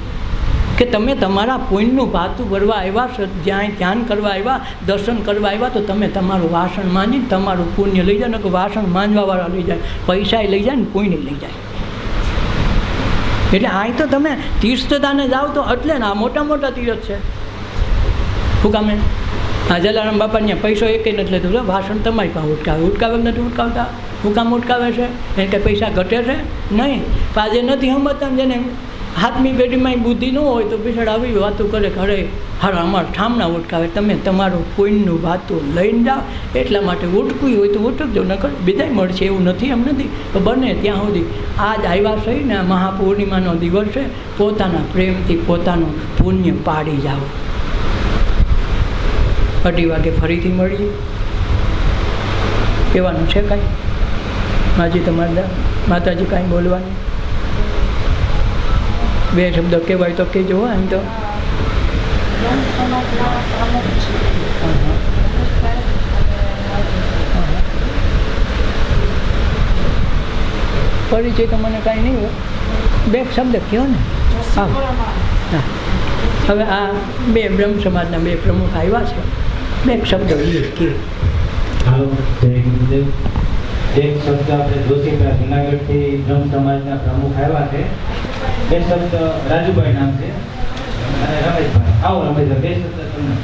કે તમે તમારા પુણ્યનું ભાતું ભરવા આવ્યા, જ્યાં ધ્યાન કરવા આવ્યા, દર્શન કરવા આવ્યા, તો તમે તમારું વાસણ માંજીને તમારું પુણ્ય લઈ જાય. ને કે વાસણ માંજવાવાળા લઈ જાય, પૈસાએ લઈ જાય ને પુણ્ય લઈ જાય. એટલે આ તો તમે તીર્થતાને જાઓ તો એટલે ને આ મોટા મોટા તીર્થ છે. શું કામે? આ જલારામ બાપાને પૈસો એકે નથી લેતું, વાસણ તમારી પાસે ઉટકાવે નથી ઉટકાવતા. શું કામ ઉટકાવે છે? એને કંઈ પૈસા ઘટે છે નહીં. આજે નથી સમજતા. જેને હાથમી પેઢીમાં બુદ્ધિ ન હોય તો બિચારા આવી વાતો કરે, ઘરે હારા અમારા ઠામના ઉટકાવે. તમે તમારું પુણ્યનું વાતો લઈને જાઓ. એટલા માટે ઉટકવું હોય તો ઉટકજો, ન કરે બીજાય મળશે એવું નથી, એમ નથી. તો બને ત્યાં સુધી આજ આવ્યા છે ને આ મહાપૂર્ણિમાનો દિવસ છે, પોતાના પ્રેમથી પોતાનું પુણ્ય પાડી જાઓ. 2:30 વાગે ફરીથી મળીએ. કહેવાનું છે કાંઈ? માજી તમારા માતાજી કાંઈ બોલવાનું? 2 શબ્દ કહેવાય તો કહેજો. એમ તો પરિચય તો મને કાંઈ નહીં હોય. 2 શબ્દ કહો ને. હા હા. હવે આ 2 બ્રહ્મ સમાજના 2 પ્રમુખ આવ્યા છે. 2 શબ્દ કે એક શબ્દ આપણે જોશીપુરા જુનાગઢથી બ્રહ્મ સમાજના પ્રમુખ આવ્યા છે. 2 શબ્દ રાજુભાઈ નામ છે અને રમેશભાઈ. આવો રમેશભાઈ, 2 શબ્દ તમને.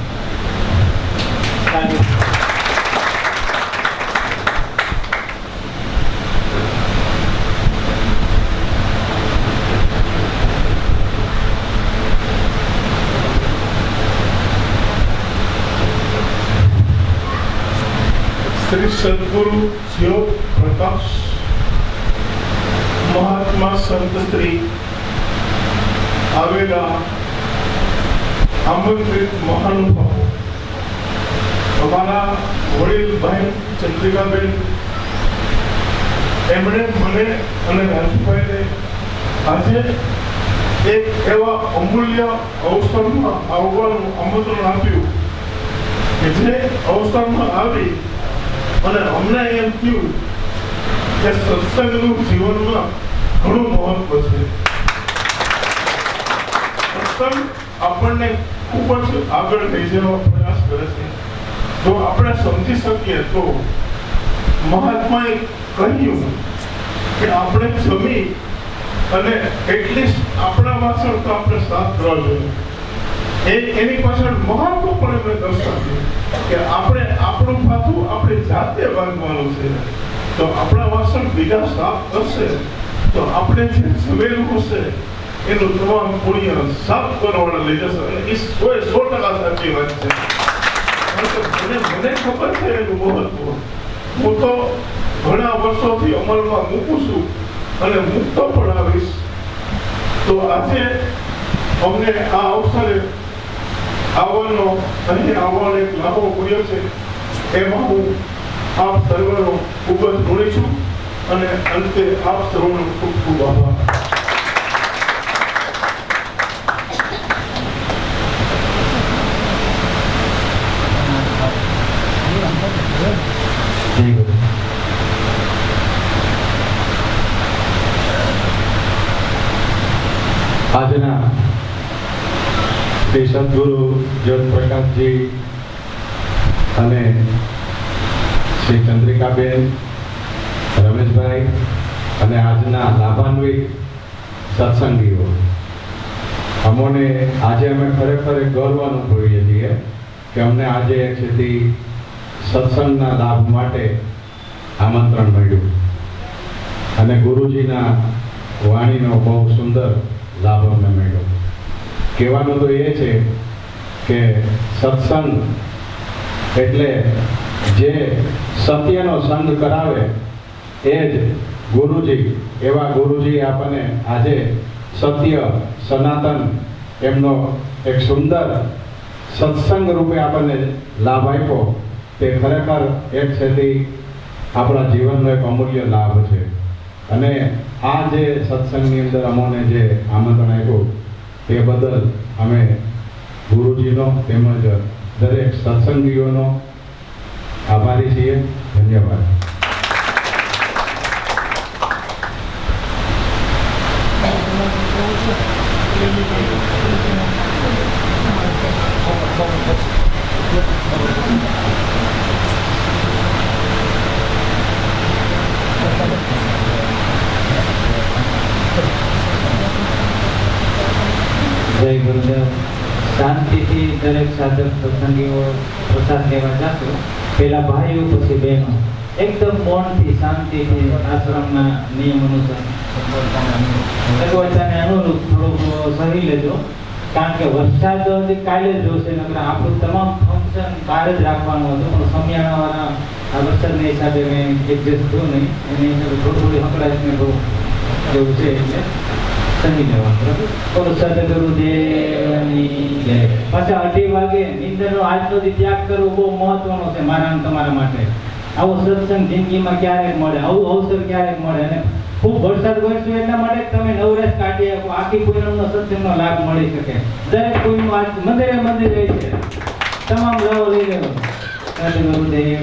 श्री सदगुरु योग प्रकाश महात्मा संत श्री आवेला आमंत्रित महानुभाव हमारा वडील भाई चंद्रिकाबेन एमणे મને અને રાજુભાઈને આજે એક એવા અમૂલ્ય અવસરમાં આવવાનું આમંત્રણ આપ્યું કે જે અવસરમાં આવી અને અમને એમ થયું કે સત્સંગનું જીવનમાં ઘણું મહત્વ છે. સત્સંગ આપણને ખૂબ જ આગળ લઈ જવા પ્રયાસ કરે છે. જો આપણે સમજી શકીએ તો મહાત્માએ કહ્યું કે આપણે જમી અને એટલીસ્ટ આપણા વાસણ તો આપણે સાફ કરવા જોઈએ. એની પાછળ મહત્વ પણ એમણે દર્શાવ્યું કે આપણે આપણું ભાથું આપણે જાતે બાંધવાનું છે. તો આપણા વાસણ બીજા સાફ કરશે તો આપણે જે જમેલું હશે એનું તમામ પુણ્ય સાફ કરવાના લઈ જશે. અને એ 100% સાચી વાત છે. મને ખબર છે એનું મહત્વ. હું તો ઘણા વર્ષોથી અમલમાં મૂકું છું અને મૂકતો પણ આવીશ. તો આજે અમને આ અવસરે આવવાનો અહીં આવવાનો એક લાભો મળ્યો છે, એમાં હું આપ સર્વનો ખૂબ જ ઋણી છું અને અંતે આપ સર્વનો ખૂબ ખૂબ આભાર. જય ગુરુ. આજના શ્રી સદગુરુ જ્યોત પ્રકાશજી અને શ્રી ચંદ્રિકાબેન, રમેશભાઈ અને આજના લાભાન્વિત સત્સંગીઓ, અમોને આજે અમે ખરેખર ગર્વ અનુભવીએ છીએ કે અમને આજે એક સુધી સત્સંગના લાભ માટે આમંત્રણ મળ્યું અને ગુરુજીના વાણીનો બહુ સુંદર લાભ અમને મળ્યો. કહેવાનું તો એ છે કે સત્સંગ એટલે જે સત્યનો સંગ કરાવે એ જ ગુરુજી. એવા ગુરુજી આપણને આજે સત્ય સનાતન એમનો એક સુંદર સત્સંગ રૂપે આપણને લાભ આપ્યો. તે ખરેખર એક છેથી આપણા જીવનનો એક અમૂલ્ય લાભ છે. અને આ જે સત્સંગની અંદર અમોને જે આમંત્રણ આપ્યું તે બદલ અમે ગુરુજીનો તેમજ દરેક સત્સંગીઓનો આભારી છીએ. ધન્યવાદ. જય ગુરુદેવ. શાંતિથી દરેક સાધક સત્સંગીઓ પ્રસાદ લેવા જાશો. પેલા ભાઈઓ પછી બહેનો એકદમ મૌનથી શાંતિથી આશ્રમના નિયમ અનુસાર ભગવતાને અનુરૂપ થોડુંક સહી લેજો. કારણ કે વરસાદ કાલે જ જોશે, નકર આપણું તમામ ફંક્શન બહાર જ રાખવાનું હતું, પણ સમિયાણાવાળા આ વરસાદના હિસાબે મેં એડજસ્ટ થયું નહીં. એની હિસાબે થોડી હકડાશ ને બહુ જેવું છે એટલે સહી લેવાનું. બરાબર. સદગુરુદેવની જય. પાછા 2:30 વાગે નિંદરનો આજનો દી ત્યાગ કરવો બહુ મહત્વનો છે મારા અને તમારા માટે. આવો સત્સંગ જિંદગીમાં ક્યારેક મળે, આવું અવસર ક્યારેક મળે. અને ખૂબ વરસાદ વરસ્યો એટલા માટે તમે નવરાશ કાઢી શકો, આખી પૂનમનો સત્સંગનો લાભ મળી શકે. દરેક પૂનમ આજ મંદિરે મંદિરે છે, તમામ લાભ લઈ લેવો. સદગુરુદેવ.